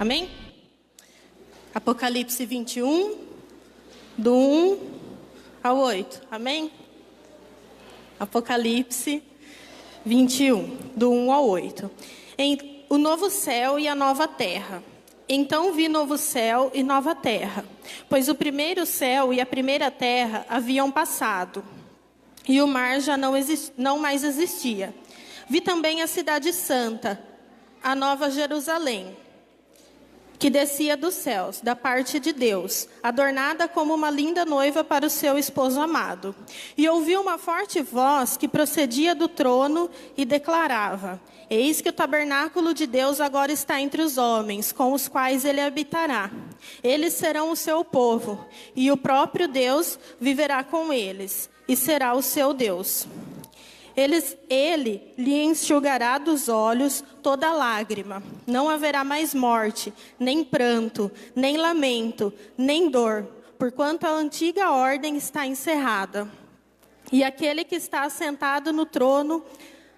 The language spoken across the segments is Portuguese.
Amém? Apocalipse 21, do 1 ao 8. Amém? Apocalipse 21, do 1 ao 8. O novo céu e a nova terra. Então vi novo céu e nova terra, pois o primeiro céu e a primeira terra haviam passado, e o mar já não mais existia. Vi também a cidade santa, a nova Jerusalém, que descia dos céus, da parte de Deus, adornada como uma linda noiva para o seu esposo amado. E ouvi uma forte voz que procedia do trono e declarava: Eis que o tabernáculo de Deus agora está entre os homens, com os quais ele habitará. Eles serão o seu povo, e o próprio Deus viverá com eles, e será o seu Deus. Ele lhe enxugará dos olhos toda lágrima. Não haverá mais morte, nem pranto, nem lamento, nem dor, porquanto a antiga ordem está encerrada. E aquele que está assentado no trono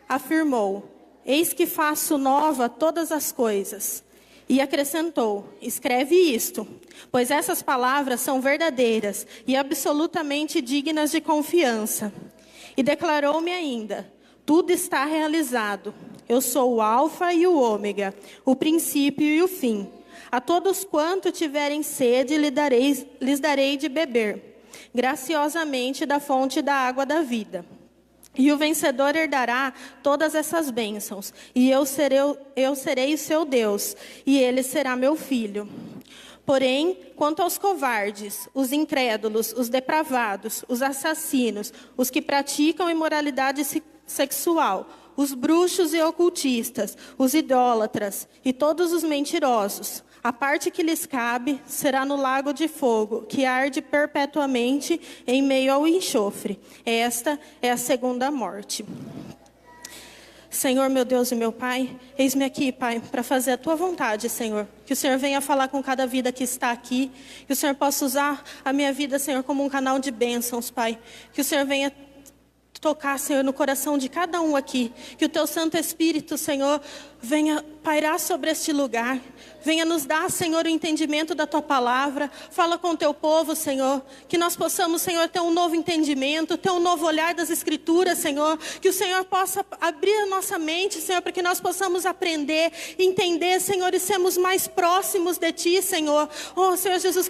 afirmou: Eis que faço nova todas as coisas. E acrescentou: Escreve isto, pois essas palavras são verdadeiras e absolutamente dignas de confiança. E declarou-me ainda: Tudo está realizado. Eu sou o Alfa e o Ômega, o princípio e o fim. A todos quanto tiverem sede, lhes darei de beber, graciosamente da fonte da água da vida. E o vencedor herdará todas essas bênçãos, e eu serei o seu Deus, e ele será meu filho. Porém, quanto aos covardes, os incrédulos, os depravados, os assassinos, os que praticam imoralidade sexual, os bruxos e ocultistas, os idólatras e todos os mentirosos, a parte que lhes cabe será no lago de fogo, que arde perpetuamente em meio ao enxofre. Esta é a segunda morte. Senhor, meu Deus e meu Pai, eis-me aqui, Pai, para fazer a Tua vontade, Senhor. Que o Senhor venha falar com cada vida que está aqui. Que o Senhor possa usar a minha vida, Senhor, como um canal de bênçãos, Pai. Que o Senhor venha tocar, Senhor, no coração de cada um aqui. Que o Teu Santo Espírito, Senhor, venha pairar sobre este lugar. Venha nos dar, Senhor, o entendimento da Tua palavra. Fala com o Teu povo, Senhor. Que nós possamos, Senhor, ter um novo entendimento, ter um novo olhar das Escrituras, Senhor. Que o Senhor possa abrir a nossa mente, Senhor, para que nós possamos aprender, entender, Senhor, e sermos mais próximos de Ti, Senhor. Oh, Senhor Jesus,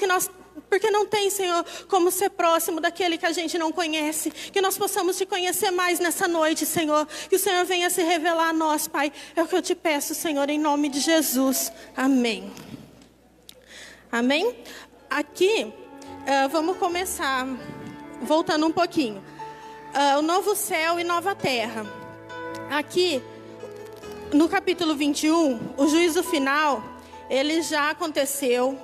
porque não tem, Senhor, como ser próximo daquele que a gente não conhece. Que nós possamos Te conhecer mais nessa noite, Senhor. Que o Senhor venha se revelar a nós, Pai. É o que eu Te peço, Senhor, em nome de Jesus. Amém. Amém? Aqui, vamos começar, voltando um pouquinho. O novo céu e nova terra. Aqui, no capítulo 21, o juízo final, ele já aconteceu.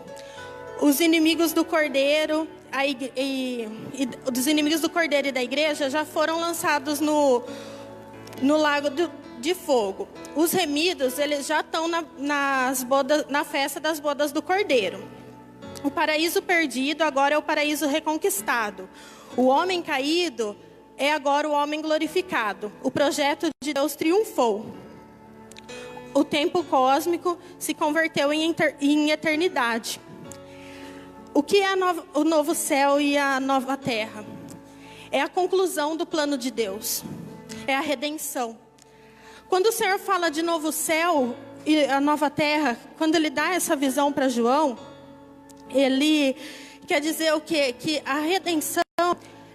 Os inimigos do Cordeiro dos inimigos do Cordeiro e da igreja já foram lançados no lago de fogo. Os remidos, eles já estão na festa das bodas do Cordeiro. O paraíso perdido agora é o paraíso reconquistado. O homem caído é agora o homem glorificado. O projeto de Deus triunfou. O tempo cósmico se converteu em eternidade. O que é o novo céu e a nova terra? É a conclusão do plano de Deus. É a redenção. Quando o Senhor fala de novo céu e a nova terra, quando Ele dá essa visão para João, Ele quer dizer o quê? Que a redenção,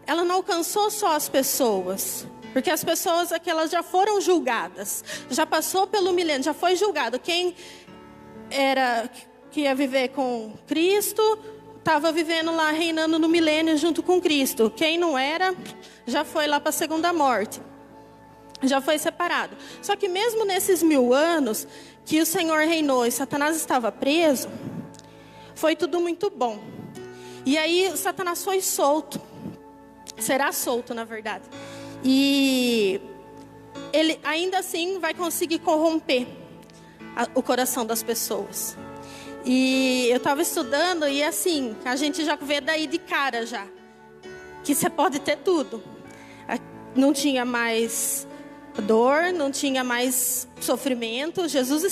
ela não alcançou só as pessoas. Porque as pessoas aqui, elas já foram julgadas. Já passou pelo milênio, já foi julgado. Quem que ia viver com Cristo, estava vivendo lá, reinando no milênio junto com Cristo. Quem não era, já foi lá para a segunda morte. Já foi separado. Só que mesmo nesses 1000 anos que o Senhor reinou e Satanás estava preso, foi tudo muito bom. E aí Satanás foi solto. Será solto, na verdade. E ele ainda assim vai conseguir corromper o coração das pessoas. E eu estava estudando e assim, a gente já vê daí de cara já, que você pode ter tudo. Não tinha mais dor, não tinha mais sofrimento. Jesus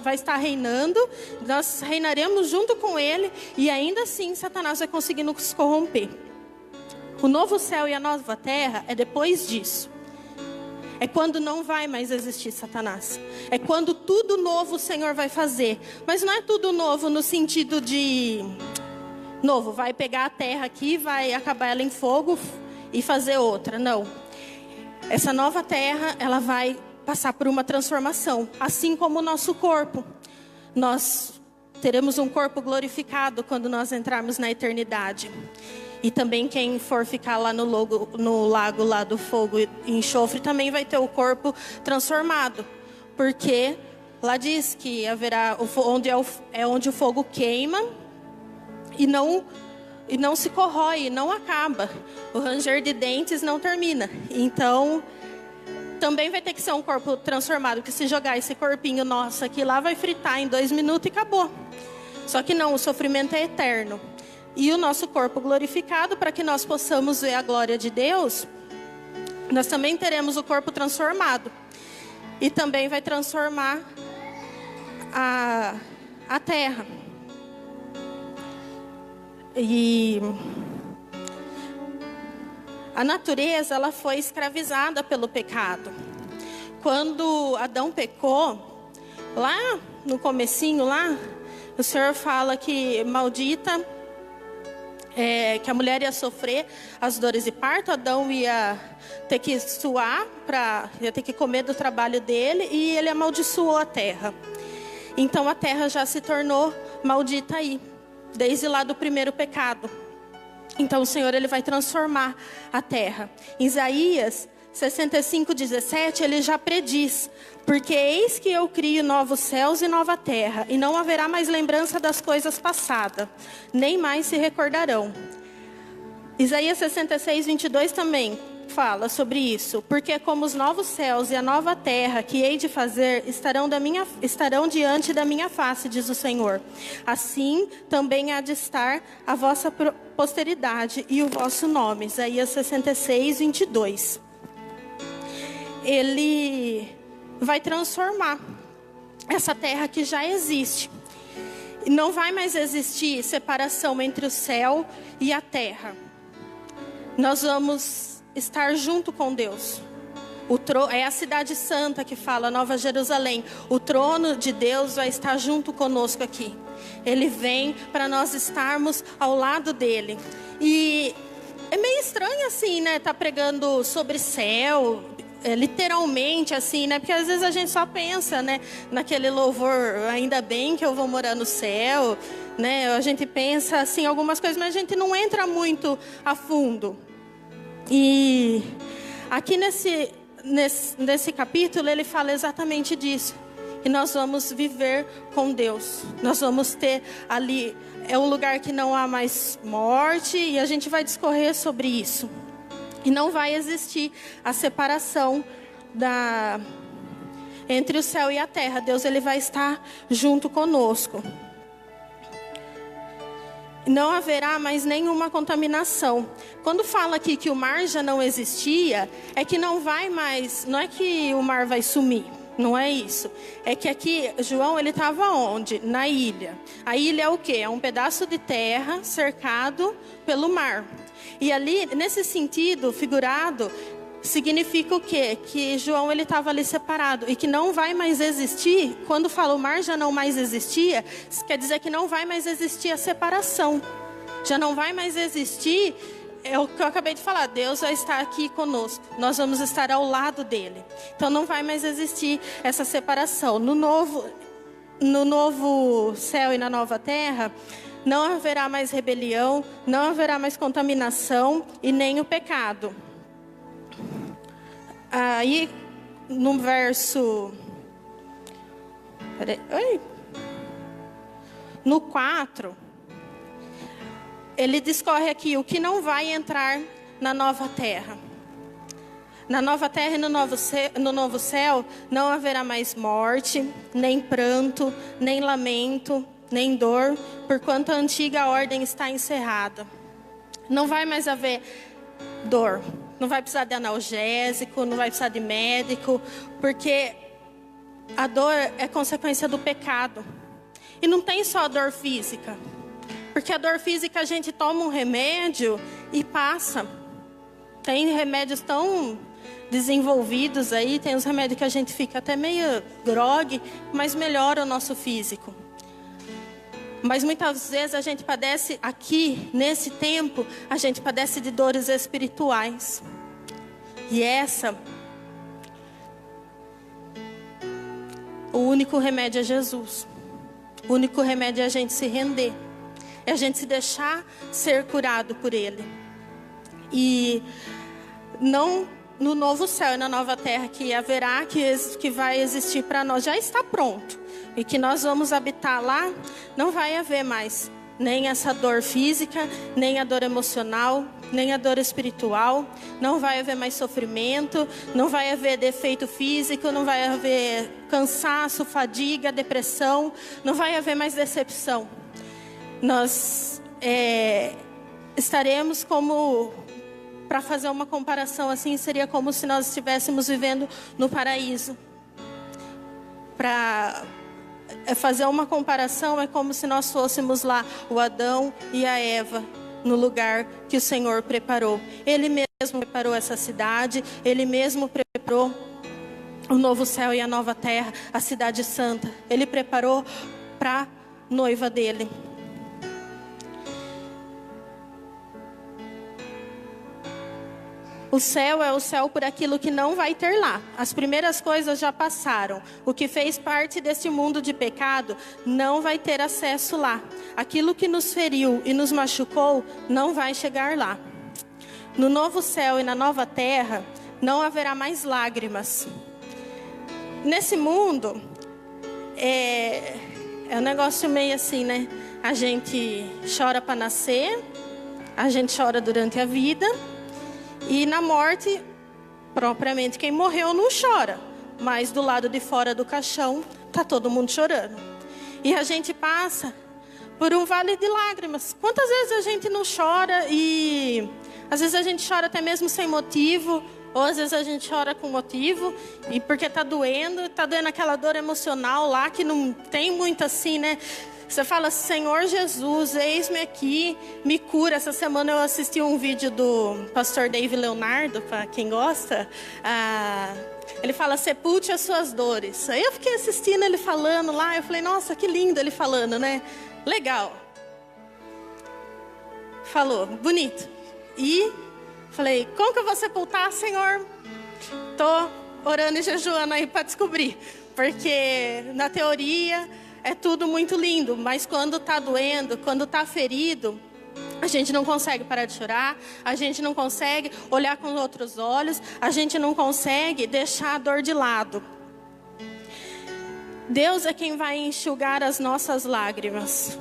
vai estar reinando, nós reinaremos junto com Ele, e ainda assim Satanás vai conseguir nos corromper. O novo céu e a nova terra é depois disso. É quando não vai mais existir Satanás. É quando tudo novo o Senhor vai fazer. Mas não é tudo novo no sentido de... novo, vai pegar a terra aqui, vai acabar ela em fogo e fazer outra. Não. Essa nova terra, ela vai passar por uma transformação. Assim como o nosso corpo. Nós teremos um corpo glorificado quando nós entrarmos na eternidade. E também quem for ficar lá no lago lá do fogo e enxofre também vai ter o corpo transformado. Porque lá diz que haverá onde o fogo queima e não se corrói, não acaba. O ranger de dentes não termina. Então, também vai ter que ser um corpo transformado. Porque se jogar esse corpinho nosso aqui lá, vai fritar em 2 minutos e acabou. Só que não, o sofrimento é eterno. E o nosso corpo glorificado, para que nós possamos ver a glória de Deus, nós também teremos o corpo transformado. E também vai transformar a terra. E a natureza, ela foi escravizada pelo pecado. Quando Adão pecou, lá no comecinho lá, o Senhor fala que maldita... que a mulher ia sofrer as dores de parto. Adão ia ter que suar, ia ter que comer do trabalho dele, e ele amaldiçoou a terra. Então a terra já se tornou maldita aí, desde lá do primeiro pecado. Então o Senhor, ele vai transformar a terra. Em Isaías 65:17, ele já prediz: porque eis que eu crio novos céus e nova terra, e não haverá mais lembrança das coisas passadas, nem mais se recordarão. Isaías 66:22 também fala sobre isso: porque como os novos céus e a nova terra que hei de fazer estarão diante da minha face, diz o Senhor, assim também há de estar a vossa posteridade e o vosso nome. Isaías 66:22. Ele vai transformar essa terra que já existe. Não vai mais existir separação entre o céu e a terra. Nós vamos estar junto com Deus. É a cidade santa que fala, Nova Jerusalém. O trono de Deus vai estar junto conosco aqui. Ele vem para nós estarmos ao lado dele. E é meio estranho assim, né? Tá pregando sobre céu... literalmente assim, né? Porque às vezes a gente só pensa, né, naquele louvor, ainda bem que eu vou morar no céu, né? A gente pensa assim algumas coisas, mas a gente não entra muito a fundo. E aqui nesse capítulo ele fala exatamente disso. Que nós vamos viver com Deus. Nós vamos ter ali, é um lugar que não há mais morte, e a gente vai discorrer sobre isso. E não vai existir a separação entre o céu e a terra. Deus, ele vai estar junto conosco. Não haverá mais nenhuma contaminação. Quando fala aqui que o mar já não existia, é que não vai mais, não é que o mar vai sumir. Não é isso. É que aqui, João, ele estava onde? Na ilha. A ilha é o quê? É um pedaço de terra cercado pelo mar. E ali, nesse sentido figurado, significa o quê? Que João, ele estava ali separado e que não vai mais existir. Quando fala o mar já não mais existia, quer dizer que não vai mais existir a separação. Já não vai mais existir, é o que eu acabei de falar, Deus vai estar aqui conosco. Nós vamos estar ao lado dele. Então não vai mais existir essa separação. No novo céu e na nova terra, não haverá mais rebelião, não haverá mais contaminação e nem o pecado. Aí, no verso... No 4, ele discorre aqui o que não vai entrar na nova terra. Na nova terra e no novo céu não haverá mais morte, nem pranto, nem lamento, nem dor, porquanto a antiga ordem está encerrada. Não vai mais haver dor, não vai precisar de analgésico, não vai precisar de médico, porque a dor é consequência do pecado. E não tem só a dor física, porque a dor física a gente toma um remédio e passa. Tem remédios tão desenvolvidos aí, tem uns remédios que a gente fica até meio grogue, mas melhora o nosso físico. Mas muitas vezes a gente padece aqui, nesse tempo, a gente padece de dores espirituais. E o único remédio é Jesus. O único remédio é a gente se render. É a gente se deixar ser curado por Ele. E não no novo céu e na nova terra que haverá, que vai existir para nós, já está pronto. E que nós vamos habitar lá, não vai haver mais nem essa dor física, nem a dor emocional, nem a dor espiritual. Não vai haver mais sofrimento, não vai haver defeito físico, não vai haver cansaço, fadiga, depressão, não vai haver mais decepção. Nós estaremos como, para fazer uma comparação assim, seria como se nós estivéssemos vivendo no paraíso. Para fazer uma comparação, é como se nós fôssemos lá, o Adão e a Eva, no lugar que o Senhor preparou. Ele mesmo preparou essa cidade, Ele mesmo preparou o novo céu e a nova terra, a cidade santa. Ele preparou para a noiva dele. O céu é o céu por aquilo que não vai ter lá. As primeiras coisas já passaram. O que fez parte desse mundo de pecado não vai ter acesso lá. Aquilo que nos feriu e nos machucou não vai chegar lá. No novo céu e na nova terra não haverá mais lágrimas. Nesse mundo é um negócio meio assim, né? A gente chora para nascer, a gente chora durante a vida. E na morte, propriamente, quem morreu não chora. Mas do lado de fora do caixão, está todo mundo chorando. E a gente passa por um vale de lágrimas. Quantas vezes a gente não chora e... Às vezes a gente chora até mesmo sem motivo. Ou às vezes a gente chora com motivo. E porque está doendo aquela dor emocional lá que não tem muito assim, né? Você fala, Senhor Jesus, eis-me aqui, me cura. Essa semana eu assisti um vídeo do pastor Dave Leonardo, para quem gosta. Ele fala, sepulte as suas dores. Aí eu fiquei assistindo ele falando lá, eu falei, nossa, que lindo ele falando, né? Legal. Falou, bonito. E falei, como que eu vou sepultar, Senhor? Tô orando e jejuando aí para descobrir. Porque na teoria... é tudo muito lindo, mas quando está doendo, quando está ferido, a gente não consegue parar de chorar, a gente não consegue olhar com outros olhos, a gente não consegue deixar a dor de lado. Deus é quem vai enxugar as nossas lágrimas.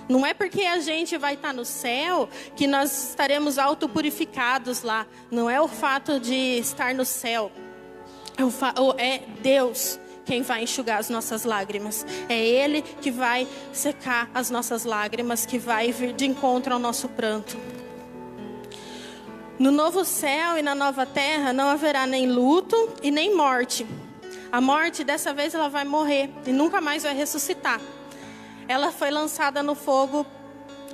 Não é porque a gente vai estar no céu que nós estaremos autopurificados lá. Não é o fato de estar no céu, é Deus quem vai enxugar as nossas lágrimas. É Ele que vai secar as nossas lágrimas, que vai vir de encontro ao nosso pranto. No novo céu e na nova terra não haverá nem luto e nem morte. A morte, dessa vez, ela vai morrer e nunca mais vai ressuscitar. Ela foi lançada no fogo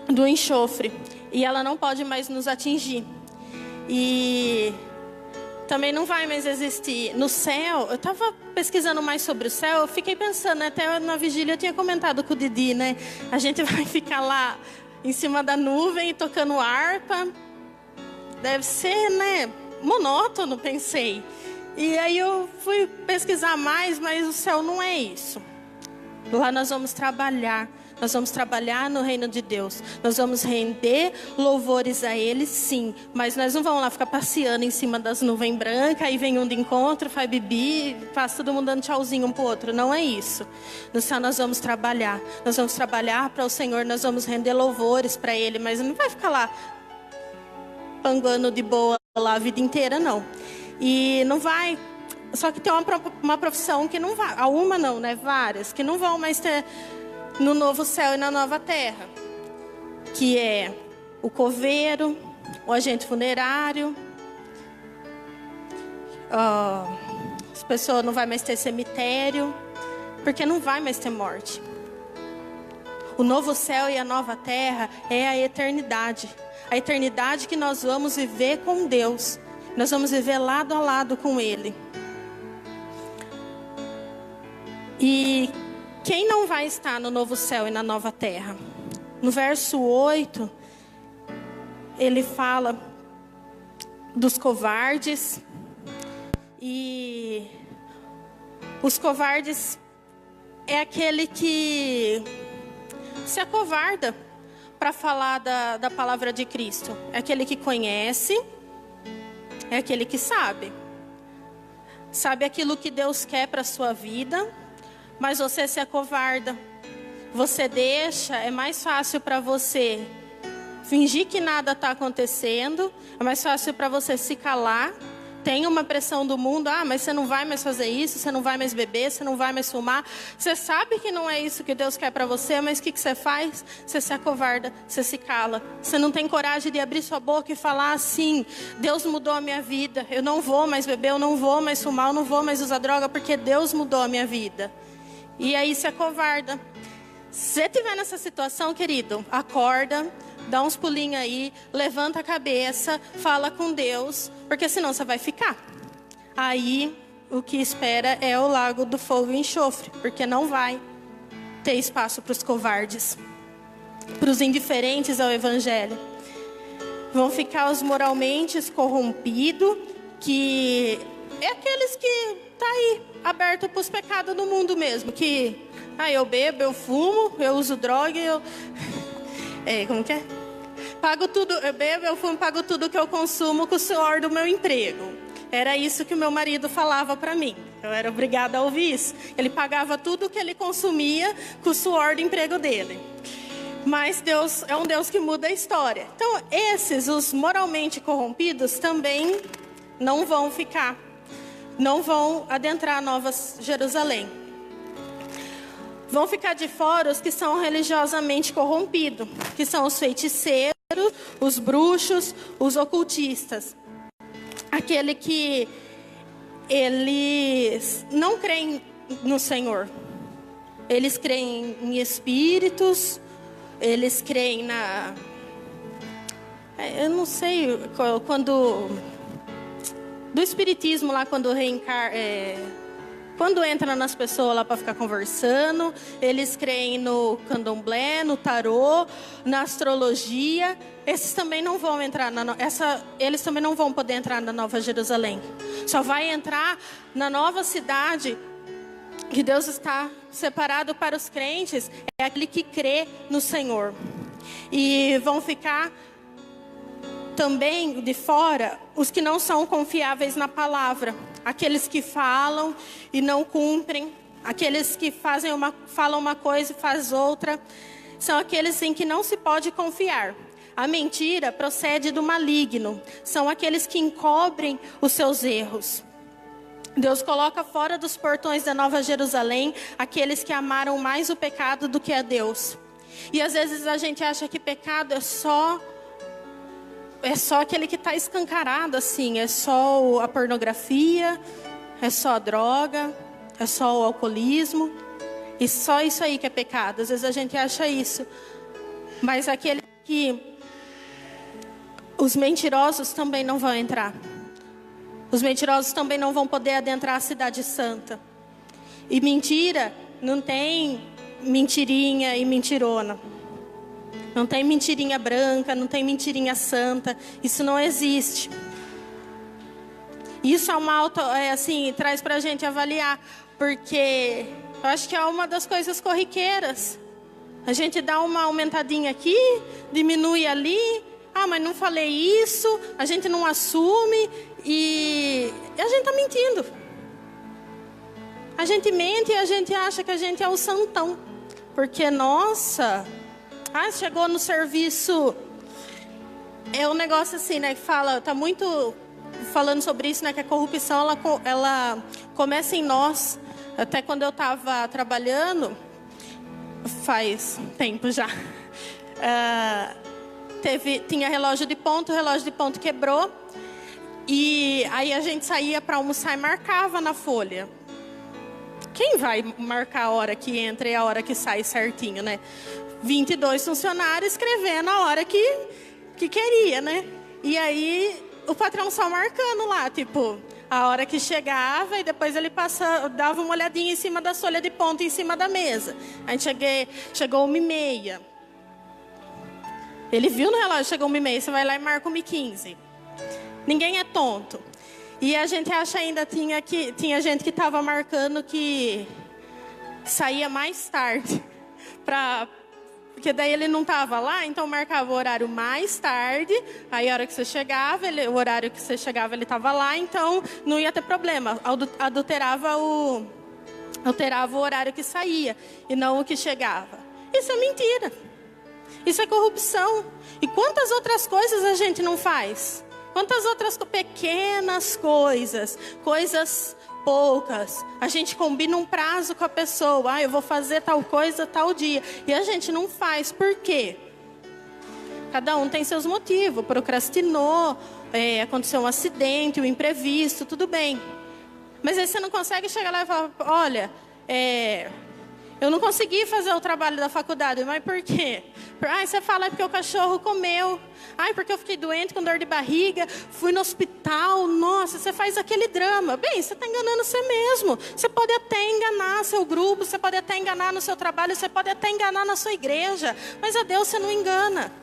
do enxofre e ela não pode mais nos atingir. E... também não vai mais existir. No céu, eu estava pesquisando mais sobre o céu, eu fiquei pensando, né, até na vigília eu tinha comentado com o Didi, né? A gente vai ficar lá em cima da nuvem tocando harpa. Deve ser, né, monótono, pensei. E aí eu fui pesquisar mais, mas o céu não é isso. Lá nós vamos trabalhar. Nós vamos trabalhar no reino de Deus. Nós vamos render louvores a Ele, sim. Mas nós não vamos lá ficar passeando em cima das nuvens brancas. Aí vem um de encontro, faz bibi, passa todo mundo dando tchauzinho um pro outro. Não é isso. No céu nós vamos trabalhar. Nós vamos trabalhar para o Senhor. Nós vamos render louvores para Ele. Mas não vai ficar lá panguando de boa lá a vida inteira, não. E não vai... Só que tem uma profissão que não vai... Uma não, né? Várias. Que não vão mais ter... no novo céu e na nova terra, que é o coveiro, o agente funerário, as pessoas não vai mais ter cemitério, porque não vai mais ter morte. O novo céu e a nova terra é a eternidade. A eternidade que nós vamos viver com Deus. Nós vamos viver lado a lado com Ele. E quem não vai estar no novo céu e na nova terra? No verso 8, ele fala dos covardes. E os covardes é aquele que se acovarda para falar da palavra de Cristo. É aquele que conhece, é aquele que sabe. Sabe aquilo que Deus quer para a sua vida, mas você se acovarda. Você deixa, é mais fácil para você fingir que nada está acontecendo, é mais fácil para você se calar. Tem uma pressão do mundo, mas você não vai mais fazer isso, você não vai mais beber, você não vai mais fumar. Você sabe que não é isso que Deus quer para você, mas o que você faz? Você se acovarda, você se cala. Você não tem coragem de abrir sua boca e falar assim: Deus mudou a minha vida, eu não vou mais beber, eu não vou mais fumar, eu não vou mais usar droga, porque Deus mudou a minha vida. E aí se acovarda. Se você estiver nessa situação, querido, acorda, dá uns pulinhos aí, levanta a cabeça, fala com Deus, porque senão você vai ficar. Aí, o que espera é o lago do fogo e enxofre, porque não vai ter espaço para os covardes, para os indiferentes ao Evangelho. Vão ficar os moralmente corrompidos, que é aqueles que tá aí, aberto para os pecados do mundo mesmo, que eu bebo, eu fumo, eu uso droga, como que é? Pago tudo, eu bebo, eu fumo, pago tudo que eu consumo com o suor do meu emprego. Era isso que o meu marido falava para mim. Eu era obrigada a ouvir isso. Ele pagava tudo que ele consumia com o suor do emprego dele. Mas Deus é um Deus que muda a história. Então, esses, os moralmente corrompidos, também não vão ficar, não vão adentrar a Nova Jerusalém. Vão ficar de fora os que são religiosamente corrompidos, que são os feiticeiros, os bruxos, os ocultistas. Aquele que eles não creem no Senhor. Eles creem em espíritos, eles creem na... Eu não sei, quando... Do espiritismo lá, quando quando entra nas pessoas lá para ficar conversando, eles creem no candomblé, no tarô, na astrologia. Esses também não vão entrar eles também não vão poder entrar na Nova Jerusalém. Só vai entrar na nova cidade que Deus está separado para os crentes, é aquele que crê no Senhor. E vão ficar também de fora os que não são confiáveis na palavra. Aqueles que falam e não cumprem. Aqueles que falam uma coisa e fazem outra. São aqueles em que não se pode confiar. A mentira procede do maligno. São aqueles que encobrem os seus erros. Deus coloca fora dos portões da Nova Jerusalém aqueles que amaram mais o pecado do que a Deus. E às vezes a gente acha que pecado é só aquele que está escancarado, assim. É só a pornografia, é só a droga, é só o alcoolismo. E só isso aí que é pecado. Às vezes a gente acha isso. Mas aquele que... Os mentirosos também não vão entrar. Os mentirosos também não vão poder adentrar a cidade santa. E mentira, não tem mentirinha e mentirona. Não tem mentirinha branca, não tem mentirinha santa. Isso não existe. Isso é traz pra gente avaliar. Porque eu acho que é uma das coisas corriqueiras. A gente dá uma aumentadinha aqui, diminui ali. Mas não falei isso. A gente não assume. E a gente está mentindo. A gente mente e a gente acha que a gente é o santão. Porque, nossa... chegou no serviço. É um negócio assim, né? Que fala, tá muito falando sobre isso, né? Que a corrupção, ela começa em nós. Até quando eu estava trabalhando, faz tempo já. Tinha relógio de ponto, o relógio de ponto quebrou. E aí a gente saía para almoçar e marcava na folha. Quem vai marcar a hora que entra e a hora que sai certinho, né? 22 funcionários escrevendo a hora que queria, né? E aí o patrão só marcando lá, tipo, a hora que chegava, e depois ele dava uma olhadinha em cima da folha de ponta em cima da mesa. A gente chegou 1h30. Ele viu no relógio, chegou 1h30, você vai lá e marca 1h15. Ninguém é tonto. E a gente acha ainda, tinha gente que estava marcando que saía mais tarde. Porque daí ele não estava lá, então marcava o horário mais tarde. Aí a hora que você chegava, o horário que você chegava, ele estava lá. Então não ia ter problema. Adulterava o horário que saía e não o que chegava. Isso é mentira. Isso é corrupção. E quantas outras coisas a gente não faz? Quantas outras pequenas coisas poucas, a gente combina um prazo com a pessoa, eu vou fazer tal coisa tal dia, e a gente não faz, por quê? Cada um tem seus motivos, procrastinou, aconteceu um acidente, um imprevisto, tudo bem. Mas aí você não consegue chegar lá e falar, olha, eu não consegui fazer o trabalho da faculdade, mas por quê? Você fala, porque o cachorro comeu. Porque eu fiquei doente, com dor de barriga, fui no hospital. Nossa, você faz aquele drama. Bem, você está enganando você mesmo. Você pode até enganar seu grupo, você pode até enganar no seu trabalho, você pode até enganar na sua igreja. Mas a Deus você não engana.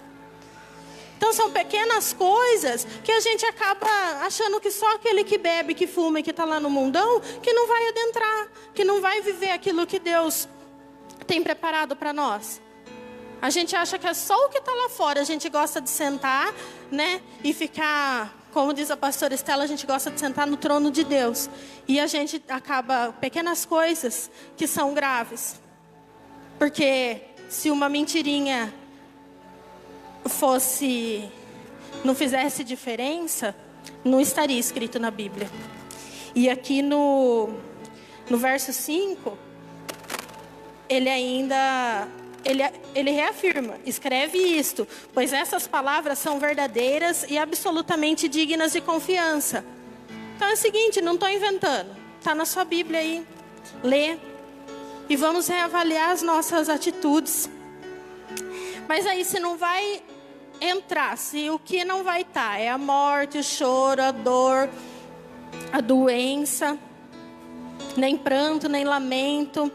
Então são pequenas coisas que a gente acaba achando que só aquele que bebe, que fuma e que está lá no mundão, que não vai adentrar, que não vai viver aquilo que Deus tem preparado para nós. A gente acha que é só o que está lá fora. A gente gosta de sentar, né? E ficar, como diz a pastora Estela, a gente gosta de sentar no trono de Deus. E a gente acaba, pequenas coisas que são graves. Porque se uma mentirinha não fizesse diferença, não estaria escrito na Bíblia. E aqui no verso 5, ele reafirma, escreve isto, pois essas palavras são verdadeiras e absolutamente dignas de confiança. Então é o seguinte, não estou inventando, está na sua Bíblia aí, lê, e vamos reavaliar as nossas atitudes. Mas aí se não vai entrar, se o que não vai estar é a morte, o choro, a dor, a doença, nem pranto, nem lamento,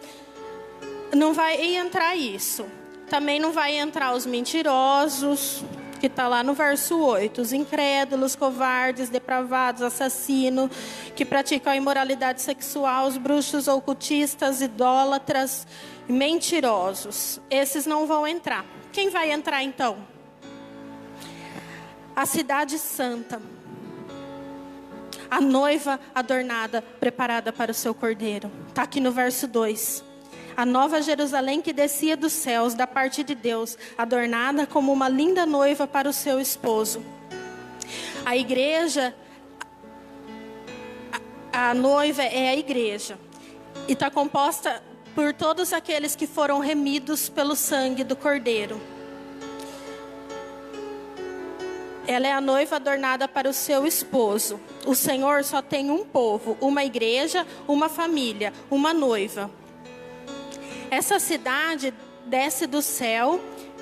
não vai entrar isso. Também não vai entrar os mentirosos, que está lá no verso 8. Os incrédulos, covardes, depravados, assassinos, que praticam a imoralidade sexual, os bruxos, ocultistas, idólatras, mentirosos. Esses não vão entrar. Quem vai entrar então? A cidade santa. A noiva adornada, preparada para o seu cordeiro. Está aqui no verso 2. A nova Jerusalém que descia dos céus, da parte de Deus, adornada como uma linda noiva para o seu esposo. A igreja, a noiva é a igreja. E está composta por todos aqueles que foram remidos pelo sangue do Cordeiro. Ela é a noiva adornada para o seu esposo. O Senhor só tem um povo, uma igreja, uma família, uma noiva. Essa cidade desce do céu,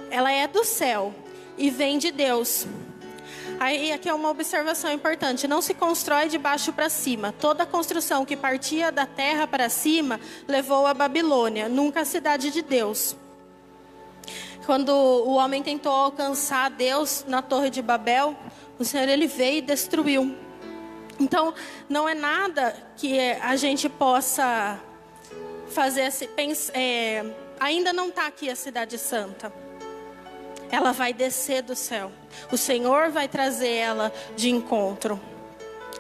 ela é do céu e vem de Deus. Aí aqui é uma observação importante, não se constrói de baixo para cima. Toda construção que partia da terra para cima levou a Babilônia, nunca a cidade de Deus. Quando o homem tentou alcançar Deus na Torre de Babel, o Senhor ele veio e destruiu. Então não é nada que a gente possa fazer, ainda não está aqui a cidade santa. Ela vai descer do céu. O Senhor vai trazer ela de encontro.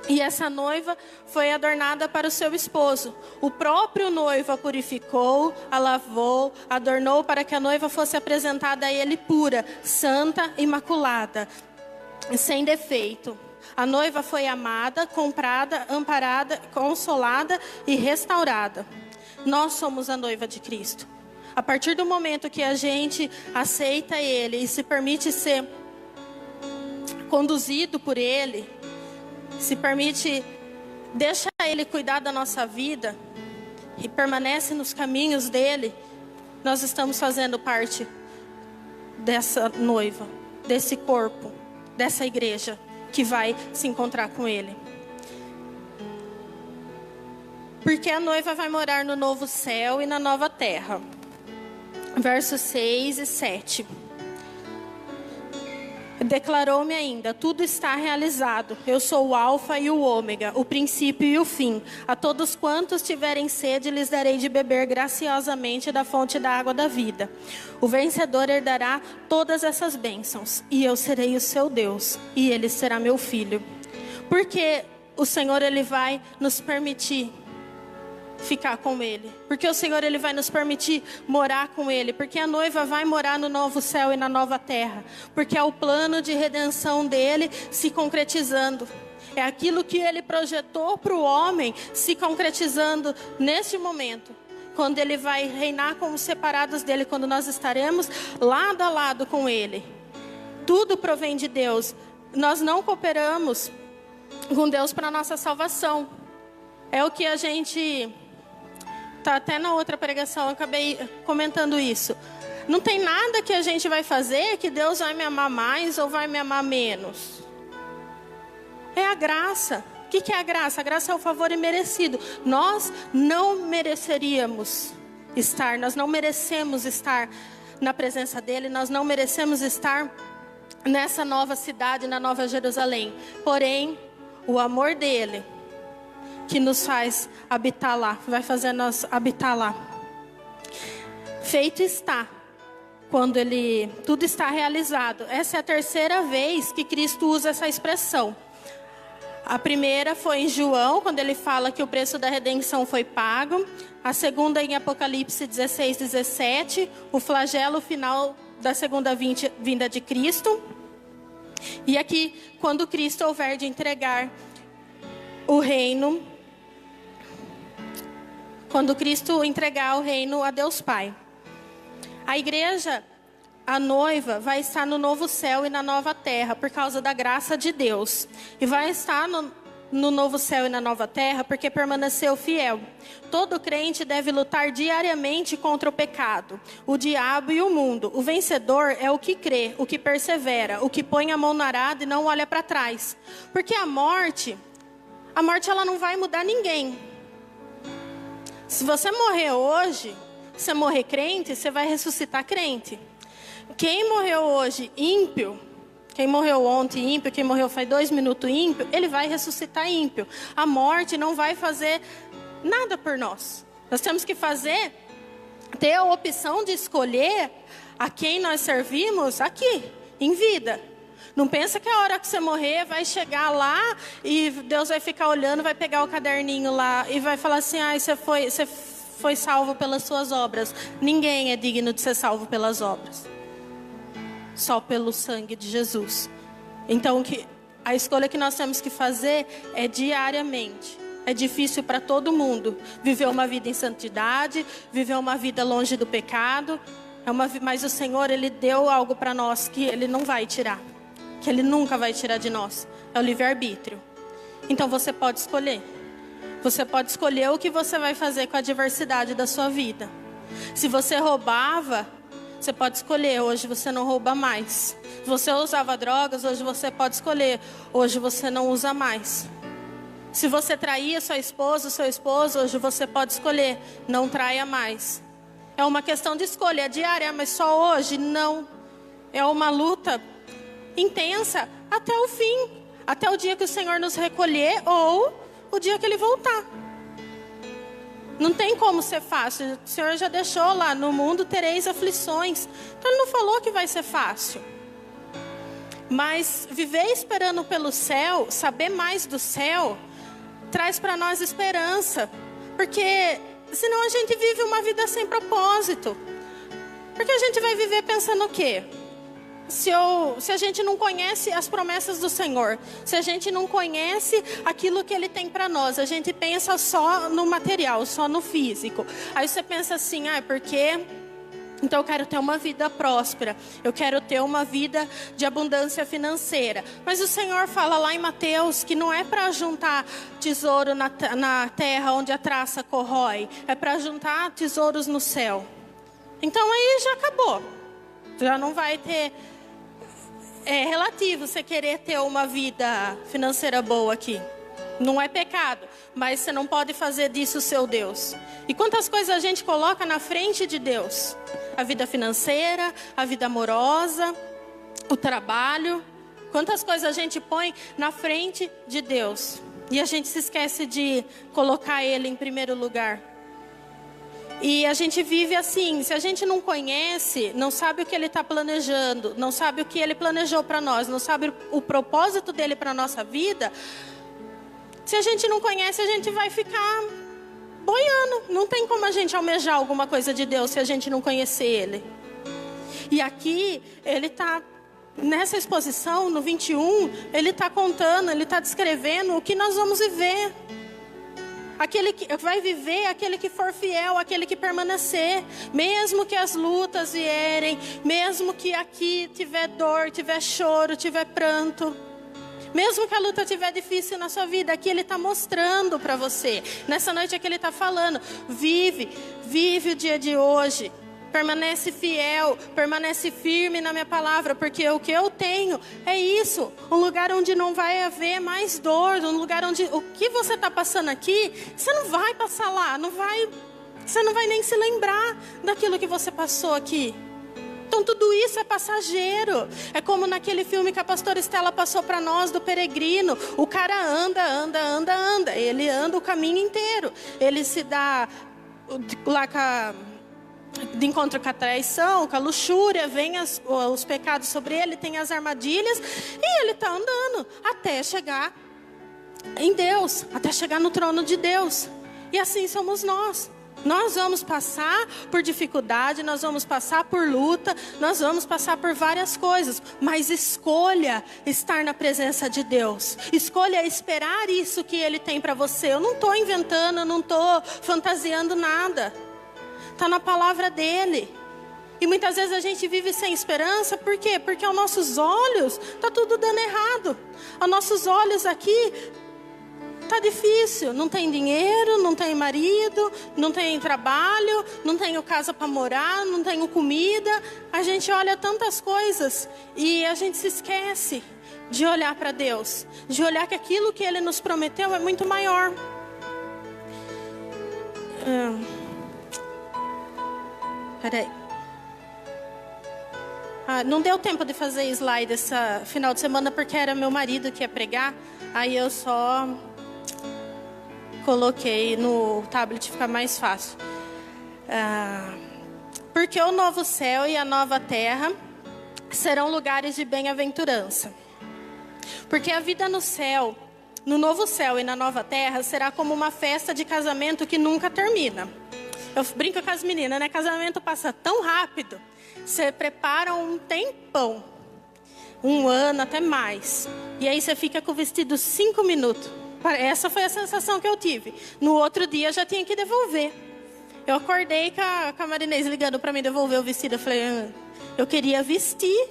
E essa noiva foi adornada para o seu esposo. O próprio noivo a purificou, a lavou, adornou para que a noiva fosse apresentada a ele pura, santa, imaculada, sem defeito. A noiva foi amada, comprada, amparada, consolada e restaurada. Nós somos a noiva de Cristo. A partir do momento que a gente aceita Ele e se permite ser conduzido por Ele, se permite, deixa Ele cuidar da nossa vida e permanece nos caminhos dEle, nós estamos fazendo parte dessa noiva, desse corpo, dessa igreja que vai se encontrar com Ele. Porque a noiva vai morar no novo céu e na nova terra. Versos 6 e 7. Declarou-me ainda: tudo está realizado. Eu sou o alfa e o ômega, o princípio e o fim. A todos quantos tiverem sede, lhes darei de beber graciosamente da fonte da água da vida. O vencedor herdará todas essas bênçãos, e eu serei o seu Deus, e ele será meu filho. Porque o Senhor, Ele vai nos permitir ficar com Ele. Porque o Senhor, Ele vai nos permitir morar com Ele. Porque a noiva vai morar no novo céu e na nova terra. Porque é o plano de redenção dEle se concretizando. É aquilo que Ele projetou para o homem se concretizando neste momento. Quando Ele vai reinar como separados dEle. Quando nós estaremos lado a lado com Ele. Tudo provém de Deus. Nós não cooperamos com Deus para a nossa salvação. É o que a gente... Tá, até na outra pregação eu acabei comentando isso. Não tem nada que a gente vai fazer que Deus vai me amar mais ou vai me amar menos. É a graça. O que é a graça? A graça é o favor imerecido. Nós não mereceríamos estar, nós não merecemos estar na presença dEle, nós não merecemos estar nessa nova cidade, na Nova Jerusalém. Porém, o amor dEle que nos faz habitar lá, vai fazer nós habitar lá. Feito está, quando tudo está realizado. Essa é a terceira vez que Cristo usa essa expressão. A primeira foi em João, quando ele fala que o preço da redenção foi pago. A segunda em Apocalipse 16, 17, o flagelo final da segunda vinda de Cristo. E aqui, quando Cristo houver de entregar o reino, quando Cristo entregar o reino a Deus Pai. A igreja, a noiva, vai estar no novo céu e na nova terra por causa da graça de Deus. E vai estar no novo céu e na nova terra porque permaneceu fiel. Todo crente deve lutar diariamente contra o pecado, o diabo e o mundo. O vencedor é o que crê, o que persevera, o que põe a mão no arado e não olha para trás. Porque a morte ela não vai mudar ninguém. Se você morrer hoje, se você morrer crente, você vai ressuscitar crente. Quem morreu hoje ímpio, quem morreu ontem ímpio, quem morreu faz 2 minutos ímpio, ele vai ressuscitar ímpio. A morte não vai fazer nada por nós. Nós temos que ter a opção de escolher a quem nós servimos aqui, em vida. Não pensa que a hora que você morrer vai chegar lá e Deus vai ficar olhando, vai pegar o caderninho lá e vai falar assim: você foi salvo pelas suas obras. Ninguém é digno de ser salvo pelas obras. Só pelo sangue de Jesus. Então a escolha que nós temos que fazer é diariamente. É difícil para todo mundo viver uma vida em santidade, viver uma vida longe do pecado. Mas o Senhor, Ele deu algo para nós que Ele não vai tirar. Que Ele nunca vai tirar de nós. É o livre-arbítrio. Então você pode escolher. Você pode escolher o que você vai fazer com a diversidade da sua vida. Se você roubava, você pode escolher. Hoje você não rouba mais. Se você usava drogas, hoje você pode escolher. Hoje você não usa mais. Se você traía sua esposa, seu esposo, hoje você pode escolher. Não traia mais. É uma questão de escolha diária, mas só hoje não. É uma luta intensa até o fim, até o dia que o Senhor nos recolher ou o dia que Ele voltar. Não tem como ser fácil. O Senhor já deixou lá: no mundo tereis aflições. Então Ele não falou que vai ser fácil. Mas viver esperando pelo céu, saber mais do céu, traz para nós esperança. Porque senão a gente vive uma vida sem propósito. Porque a gente vai viver pensando o quê? Se a gente não conhece as promessas do Senhor, se a gente não conhece aquilo que Ele tem para nós, a gente pensa só no material, só no físico. Aí você pensa assim: porque Então eu quero ter uma vida próspera, eu quero ter uma vida de abundância financeira. Mas o Senhor fala lá em Mateus que não é para juntar tesouro na terra onde a traça corrói, é para juntar tesouros no céu. Então aí já acabou, já não vai ter... É relativo você querer ter uma vida financeira boa aqui. Não é pecado, mas você não pode fazer disso o seu Deus. E quantas coisas a gente coloca na frente de Deus? A vida financeira, a vida amorosa, o trabalho. Quantas coisas a gente põe na frente de Deus? E a gente se esquece de colocar Ele em primeiro lugar. E a gente vive assim, se a gente não conhece, não sabe o que Ele está planejando, não sabe o que Ele planejou para nós, não sabe o propósito dEle para a nossa vida... Se a gente não conhece, a gente vai ficar boiando. Não tem como a gente almejar alguma coisa de Deus se a gente não conhecer Ele. E aqui, Ele está, nessa exposição, no 21, Ele está contando, Ele está descrevendo o que nós vamos viver. Aquele que vai viver, aquele que for fiel, aquele que permanecer. Mesmo que as lutas vierem, mesmo que aqui tiver dor, tiver choro, tiver pranto. Mesmo que a luta estiver difícil na sua vida, aqui Ele está mostrando para você. Nessa noite aqui Ele está falando, vive o dia de hoje. Permanece fiel, permanece firme na minha palavra, porque o que eu tenho é isso. Um lugar onde não vai haver mais dor, um lugar onde o que você está passando aqui, você não vai passar lá, você não vai nem se lembrar daquilo que você passou aqui. Então tudo isso é passageiro. É como naquele filme que a pastora Estela passou para nós, do peregrino. O cara anda. Ele anda o caminho inteiro. Ele se dá lá de encontro com a traição, com a luxúria. Vem os pecados sobre ele, tem as armadilhas. E ele está andando até chegar em Deus. Até chegar no trono de Deus. E assim somos nós. Nós vamos passar por dificuldade, nós vamos passar por luta, nós vamos passar por várias coisas. Mas escolha estar na presença de Deus. Escolha esperar isso que Ele tem para você. Eu não estou inventando, eu não estou fantasiando nada. Está na palavra dEle. E muitas vezes a gente vive sem esperança, por quê? Porque aos nossos olhos está tudo dando errado. Aos nossos olhos aqui... Tá difícil, não tem dinheiro, não tem marido, não tem trabalho, não tenho casa para morar, não tenho comida. A gente olha tantas coisas e a gente se esquece de olhar para Deus, de olhar que aquilo que Ele nos prometeu é muito maior. Peraí. Não deu tempo de fazer slide esse final de semana porque era meu marido que ia pregar, aí eu só... coloquei no tablet, fica mais fácil. Porque o novo céu e a nova terra serão lugares de bem-aventurança. Porque a vida no céu, no novo céu e na nova terra, será como uma festa de casamento que nunca termina. Eu brinco com as meninas, né? Casamento passa tão rápido. Você prepara um tempão. 1 ano, até mais. E aí você fica com o vestido 5 minutos. Essa foi a sensação que eu tive. No outro dia eu já tinha que devolver. Eu acordei com a Marinês ligando para mim devolver o vestido. Eu falei, eu queria vestir.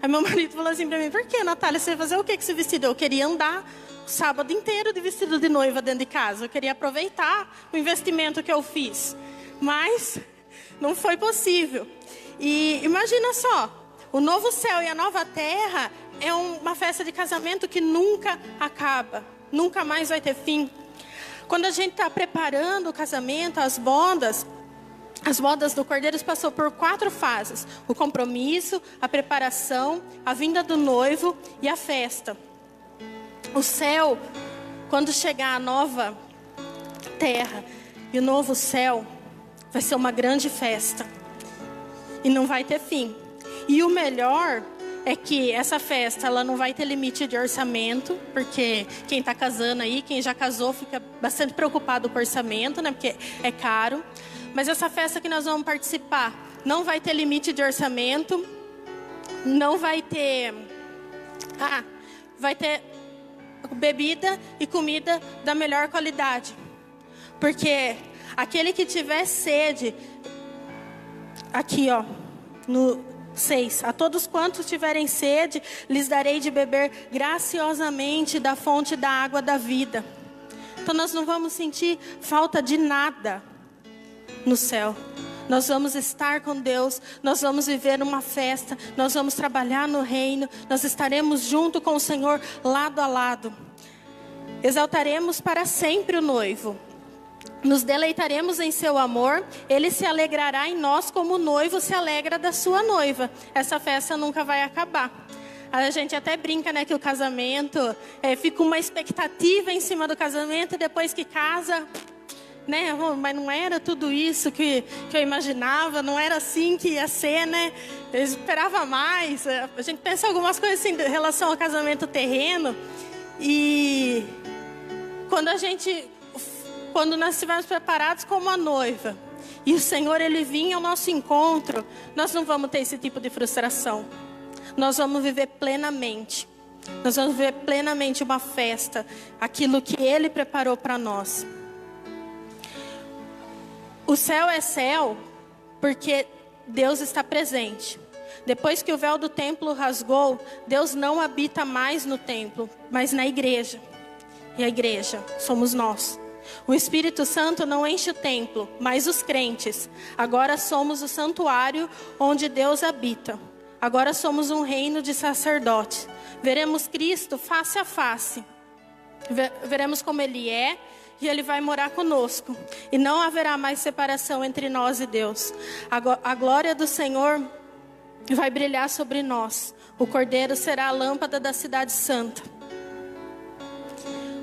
Aí meu marido falou assim para mim, por que, Natália, você vai fazer o que com esse vestido? Eu queria andar o sábado inteiro de vestido de noiva dentro de casa. Eu queria aproveitar o investimento que eu fiz. Mas não foi possível. E imagina só, o novo céu e a nova terra é uma festa de casamento que nunca acaba. Nunca mais vai ter fim. Quando a gente está preparando o casamento, as bodas do Cordeiro passou por 4 fases. O compromisso, a preparação, a vinda do noivo e a festa. O céu, quando chegar a nova terra e o novo céu, vai ser uma grande festa. E não vai ter fim. E o melhor... é que essa festa ela não vai ter limite de orçamento, porque quem está casando aí, quem já casou, fica bastante preocupado com o orçamento, né? Porque é caro. Mas essa festa que nós vamos participar não vai ter limite de orçamento, não vai ter... vai ter bebida e comida da melhor qualidade. Porque aquele que tiver sede aqui, ó, no 6. A todos quantos tiverem sede, lhes darei de beber graciosamente da fonte da água da vida. Então nós não vamos sentir falta de nada no céu. Nós vamos estar com Deus, nós vamos viver uma festa, nós vamos trabalhar no reino, nós estaremos junto com o Senhor lado a lado. Exaltaremos para sempre o noivo. Nos deleitaremos em seu amor, ele se alegrará em nós como o noivo se alegra da sua noiva. Essa festa nunca vai acabar. A gente até brinca, né, que o casamento, fica uma expectativa em cima do casamento, e depois que casa, né, mas não era tudo isso que eu imaginava, não era assim que ia ser, né, eu esperava mais. A gente pensa algumas coisas assim, em relação ao casamento terreno, e quando nós estivermos preparados como a noiva, e o Senhor, ele vinha ao nosso encontro, nós não vamos ter esse tipo de frustração. Nós vamos viver plenamente. Nós vamos viver plenamente uma festa, aquilo que ele preparou para nós. O céu é céu porque Deus está presente. Depois que o véu do templo rasgou, Deus não habita mais no templo, mas na igreja. E a igreja somos nós. O Espírito Santo não enche o templo, mas os crentes. Agora somos o santuário onde Deus habita. Agora somos um reino de sacerdotes. Veremos Cristo face a face. Veremos como Ele é e Ele vai morar conosco. E não haverá mais separação entre nós e Deus. A glória do Senhor vai brilhar sobre nós. O Cordeiro será a lâmpada da cidade santa.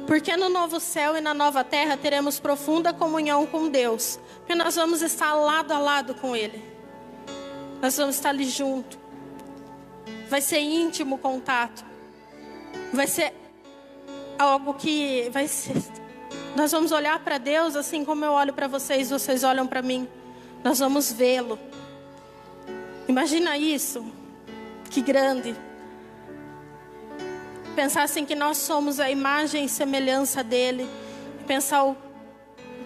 Porque no novo céu e na nova terra teremos profunda comunhão com Deus. Porque nós vamos estar lado a lado com Ele. Nós vamos estar ali junto. Vai ser íntimo o contato. Vai ser algo que vai ser... Nós vamos olhar para Deus assim como eu olho para vocês, vocês olham para mim. Nós vamos vê-lo. Imagina isso. Que grande. Pensar assim que nós somos a imagem e semelhança dele. Pensar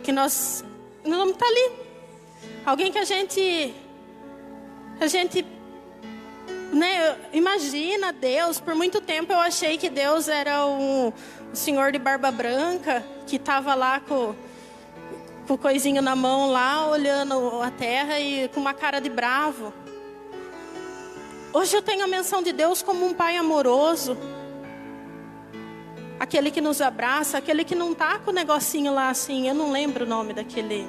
que nós vamos estar ali. Alguém que a gente né, imagina Deus. Por muito tempo eu achei que Deus era um senhor de barba branca que estava lá com o coisinho na mão lá, olhando a terra e com uma cara de bravo. Hoje eu tenho a menção de Deus como um pai amoroso, aquele que nos abraça, aquele que não está com o negocinho lá assim, eu não lembro o nome daquele,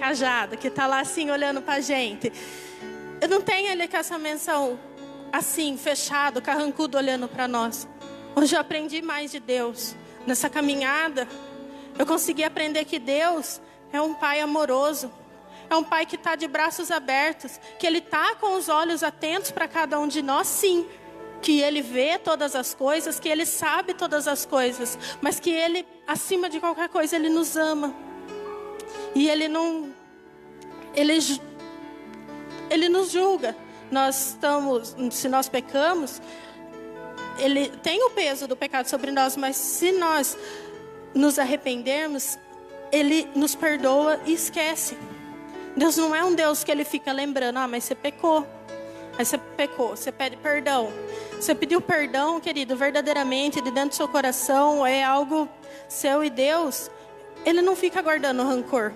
cajado, que está lá assim olhando para a gente. Eu não tenho ele com essa menção assim, fechado, carrancudo, olhando para nós. Hoje eu aprendi mais de Deus. Nessa caminhada, eu consegui aprender que Deus é um pai amoroso. É um pai que está de braços abertos. Que Ele está com os olhos atentos para cada um de nós, sim. Que Ele vê todas as coisas, que Ele sabe todas as coisas. Mas que Ele, acima de qualquer coisa, Ele nos ama. E Ele não... Ele nos julga. Se nós pecamos, Ele tem o peso do pecado sobre nós, mas se nós nos arrependermos, Ele nos perdoa e esquece. Deus não é um Deus que Ele fica lembrando, mas você pecou. Aí você pecou, você pede perdão. Você pediu perdão, querido, verdadeiramente, de dentro do seu coração, é algo seu, e Deus, Ele não fica guardando rancor.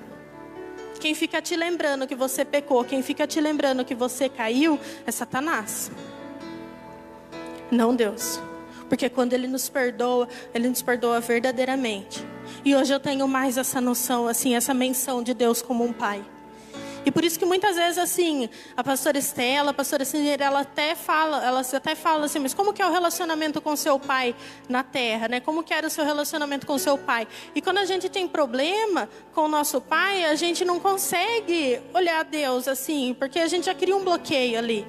Quem fica te lembrando que você pecou, quem fica te lembrando que você caiu, é Satanás. Não Deus. Porque quando Ele nos perdoa verdadeiramente. E hoje eu tenho mais essa noção, assim, essa menção de Deus como um pai. E por isso que muitas vezes, assim, a pastora Estela, a pastora Cineira, elas até falam assim, mas como que é o relacionamento com seu pai na terra, né? Como que era o seu relacionamento com seu pai? E quando a gente tem problema com o nosso pai, a gente não consegue olhar a Deus assim, porque a gente já cria um bloqueio ali.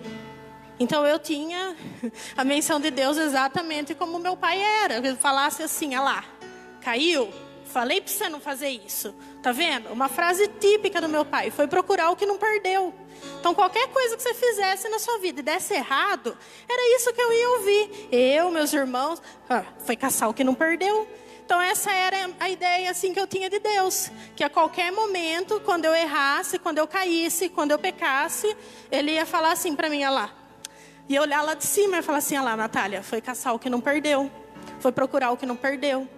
Então eu tinha a menção de Deus exatamente como meu pai era. Ele falasse assim, olha lá, caiu? Falei para você não fazer isso. Tá vendo? Uma frase típica do meu pai. Foi procurar o que não perdeu. Então qualquer coisa que você fizesse na sua vida e desse errado, era isso que eu ia ouvir. Eu, meus irmãos, foi caçar o que não perdeu. Então essa era a ideia assim que eu tinha de Deus, que a qualquer momento, quando eu errasse, quando eu caísse, quando eu pecasse, Ele ia falar assim para mim, olha lá. E eu olhar lá de cima e falar assim, olha lá, Natália, foi caçar o que não perdeu, foi procurar o que não perdeu.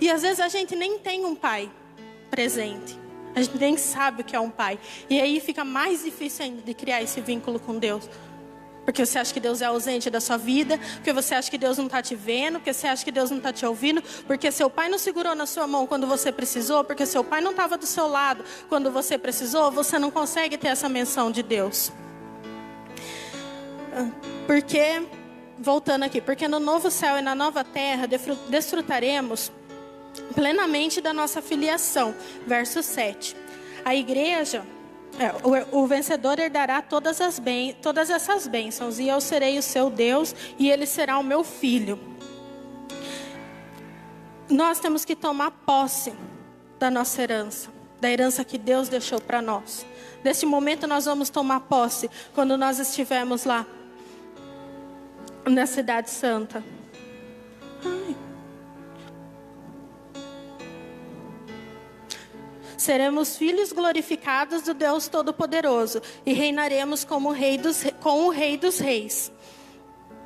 E às vezes a gente nem tem um pai presente, a gente nem sabe o que é um pai. E aí fica mais difícil ainda de criar esse vínculo com Deus. Porque você acha que Deus é ausente da sua vida, porque você acha que Deus não está te vendo, porque você acha que Deus não está te ouvindo, porque seu pai não segurou na sua mão quando você precisou, porque seu pai não estava do seu lado quando você precisou, você não consegue ter essa menção de Deus. Porque, voltando aqui, porque no novo céu e na nova terra desfrutaremos plenamente da nossa filiação. Verso 7. A igreja... o vencedor herdará todas essas bênçãos, e eu serei o seu Deus, e ele será o meu filho. Nós temos que tomar posse da nossa herança, da herança que Deus deixou para nós. Neste momento nós vamos tomar posse, quando nós estivermos lá, na cidade santa. Seremos filhos glorificados do Deus Todo-Poderoso e reinaremos com o Rei dos Reis.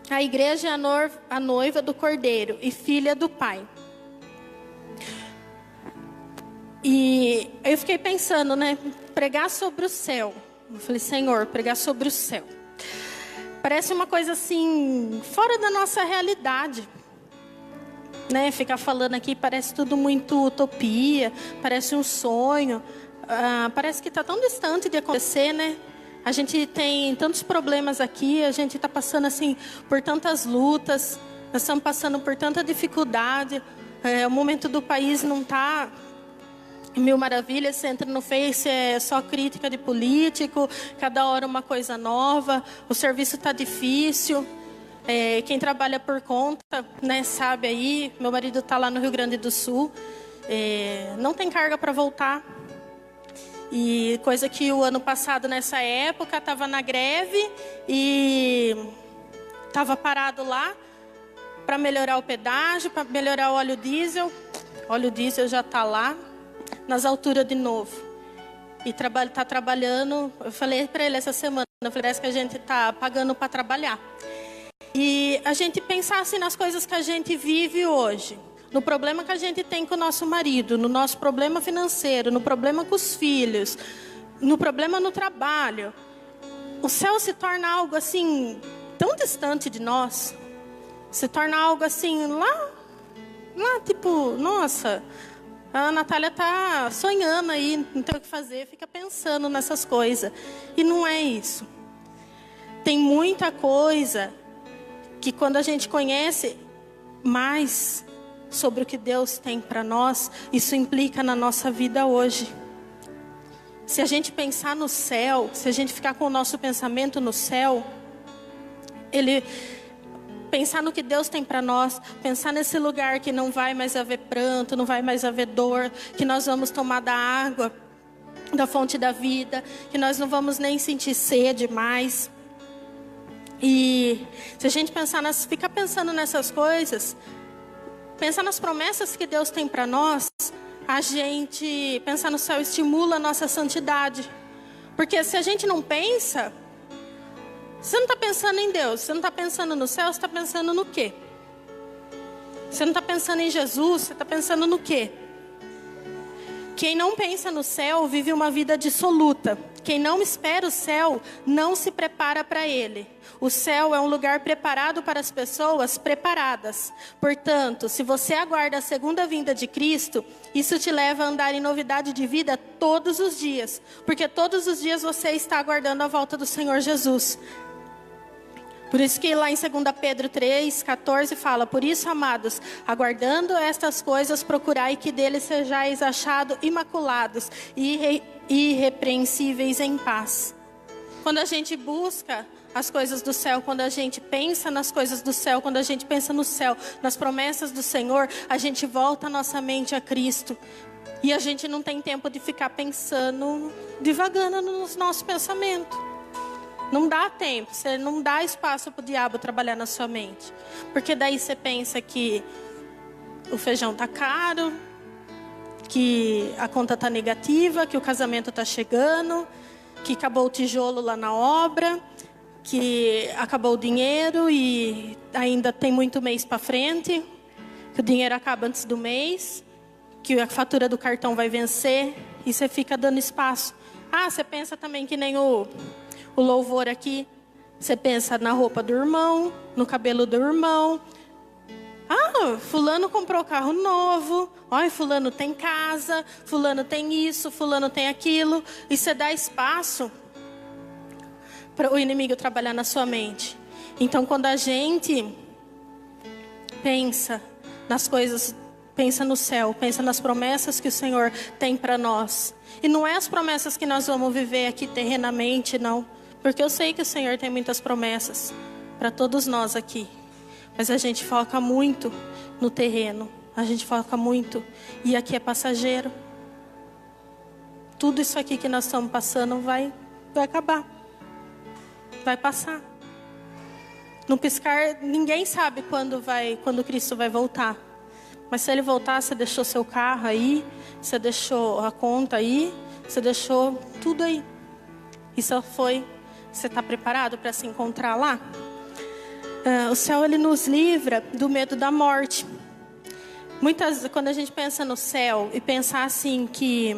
A igreja é a noiva do Cordeiro e filha do Pai. E eu fiquei pensando, né? Pregar sobre o céu. Eu falei, Senhor, pregar sobre o céu. Parece uma coisa assim, fora da nossa realidade. Né, ficar falando aqui parece tudo muito utopia, parece um sonho, parece que está tão distante de acontecer, né? A gente tem tantos problemas aqui, a gente está passando assim por tantas lutas, nós estamos passando por tanta dificuldade, o momento do país não está mil maravilhas, você entra no Face, é só crítica de político, cada hora uma coisa nova, o serviço está difícil. Quem trabalha por conta, né, sabe aí, meu marido está lá no Rio Grande do Sul, não tem carga para voltar. E coisa que o ano passado, nessa época, estava na greve e estava parado lá para melhorar o pedágio, para melhorar o óleo diesel. O óleo diesel já está lá, nas alturas de novo. E está trabalhando, eu falei para ele essa semana, parece que a gente está pagando para trabalhar. E a gente pensar assim nas coisas que a gente vive hoje, no problema que a gente tem com o nosso marido, no nosso problema financeiro, no problema com os filhos, no problema no trabalho. O céu se torna algo assim, tão distante de nós, se torna algo assim, lá tipo, nossa, a Natália está sonhando aí, não tem o que fazer, fica pensando nessas coisas. E não é isso. Tem muita coisa que quando a gente conhece mais sobre o que Deus tem para nós, isso implica na nossa vida hoje. Se a gente pensar no céu, se a gente ficar com o nosso pensamento no céu, pensar no que Deus tem para nós, pensar nesse lugar que não vai mais haver pranto, não vai mais haver dor, que nós vamos tomar da água, da fonte da vida, que nós não vamos nem sentir sede mais. E se a gente ficar pensando nessas coisas, pensar nas promessas que Deus tem para nós, a gente pensar no céu estimula a nossa santidade. Porque se a gente não pensa, você não está pensando em Deus, você não está pensando no céu, você está pensando no quê? Você não está pensando em Jesus, você está pensando no quê? Quem não pensa no céu vive uma vida dissoluta. Quem não espera o céu não se prepara para ele. O céu é um lugar preparado para as pessoas preparadas. Portanto, se você aguarda a segunda vinda de Cristo, isso te leva a andar em novidade de vida todos os dias. Porque todos os dias você está aguardando a volta do Senhor Jesus. Por isso que lá em 2 Pedro 3,14 fala: por isso, amados, aguardando estas coisas, procurai que deles sejais achados imaculados e irrepreensíveis em paz. Quando a gente busca as coisas do céu, quando a gente pensa nas coisas do céu, quando a gente pensa no céu, nas promessas do Senhor, a gente volta a nossa mente a Cristo. E a gente não tem tempo de ficar pensando, divagando nos nossos pensamentos. Não dá tempo, você não dá espaço para o diabo trabalhar na sua mente. Porque daí você pensa que o feijão tá caro, que a conta tá negativa, que o casamento tá chegando, que acabou o tijolo lá na obra, que acabou o dinheiro e ainda tem muito mês para frente, que o dinheiro acaba antes do mês, que a fatura do cartão vai vencer, e você fica dando espaço. Você pensa também que nem o louvor aqui, você pensa na roupa do irmão, no cabelo do irmão. Fulano comprou carro novo, fulano tem casa, fulano tem isso, fulano tem aquilo, e você dá espaço para o inimigo trabalhar na sua mente. Então, quando a gente pensa nas coisas, pensa no céu, pensa nas promessas que o Senhor tem para nós. E não é as promessas que nós vamos viver aqui terrenamente, não. Porque eu sei que o Senhor tem muitas promessas para todos nós aqui. Mas a gente foca muito no terreno. A gente foca muito. E aqui é passageiro. Tudo isso aqui que nós estamos passando vai acabar. Vai passar. No piscar, ninguém sabe quando Cristo vai voltar. Mas se Ele voltar, você deixou seu carro aí, você deixou a conta aí, você deixou tudo aí. E só foi, você está preparado para se encontrar lá? O céu, ele nos livra do medo da morte. Quando a gente pensa no céu e pensar assim que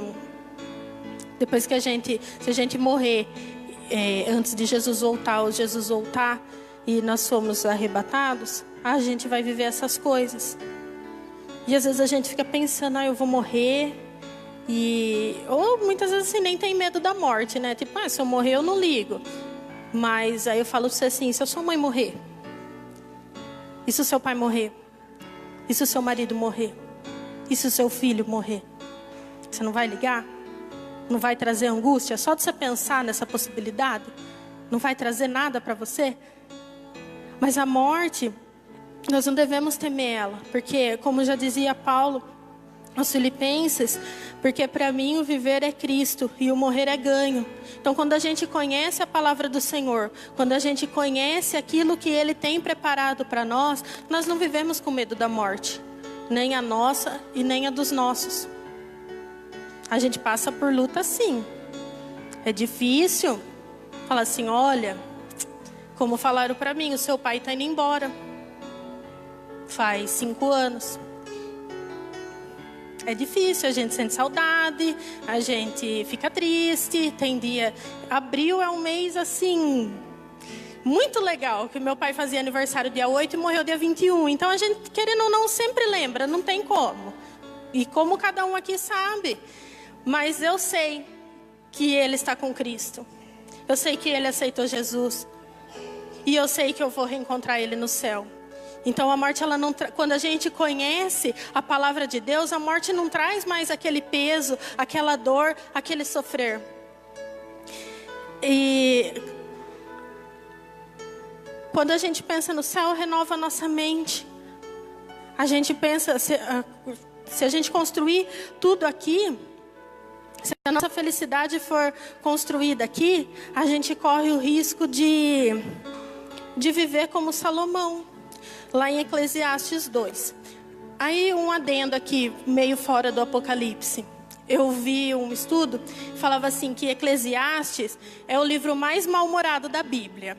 depois que se a gente morrer antes de Jesus voltar, ou Jesus voltar e nós somos arrebatados, a gente vai viver essas coisas. E às vezes a gente fica pensando, eu vou morrer. Ou muitas vezes assim, nem tem medo da morte, né? Tipo, se eu morrer eu não ligo. Mas aí eu falo pra você assim, se a sua mãe morrer? E se o seu pai morrer? E se o seu marido morrer? E se o seu filho morrer? Você não vai ligar? Não vai trazer angústia? Só de você pensar nessa possibilidade? Não vai trazer nada para você? Mas a morte, nós não devemos temer ela. Porque, como já dizia Paulo aos Filipenses, porque para mim o viver é Cristo e o morrer é ganho. Então, quando a gente conhece a palavra do Senhor, quando a gente conhece aquilo que Ele tem preparado para nós, nós não vivemos com medo da morte, nem a nossa e nem a dos nossos. A gente passa por luta sim. É difícil. Fala assim, olha, como falaram para mim, o seu pai está indo embora. Faz 5 anos. É difícil, a gente sente saudade, a gente fica triste, tem dia... Abril é um mês assim, muito legal, que meu pai fazia aniversário dia 8 e morreu dia 21. Então a gente, querendo ou não, sempre lembra, não tem como. E como cada um aqui sabe. Mas eu sei que ele está com Cristo. Eu sei que ele aceitou Jesus. E eu sei que eu vou reencontrar ele no céu. Então a morte, ela não quando a gente conhece a palavra de Deus, a morte não traz mais aquele peso, aquela dor, aquele sofrer. E quando a gente pensa no céu, renova a nossa mente. A gente pensa, se a gente construir tudo aqui, se a nossa felicidade for construída aqui, a gente corre o risco de viver como Salomão. Lá em Eclesiastes 2. Aí um adendo aqui, meio fora do Apocalipse. Eu vi um estudo, falava assim, que Eclesiastes é o livro mais mal-humorado da Bíblia.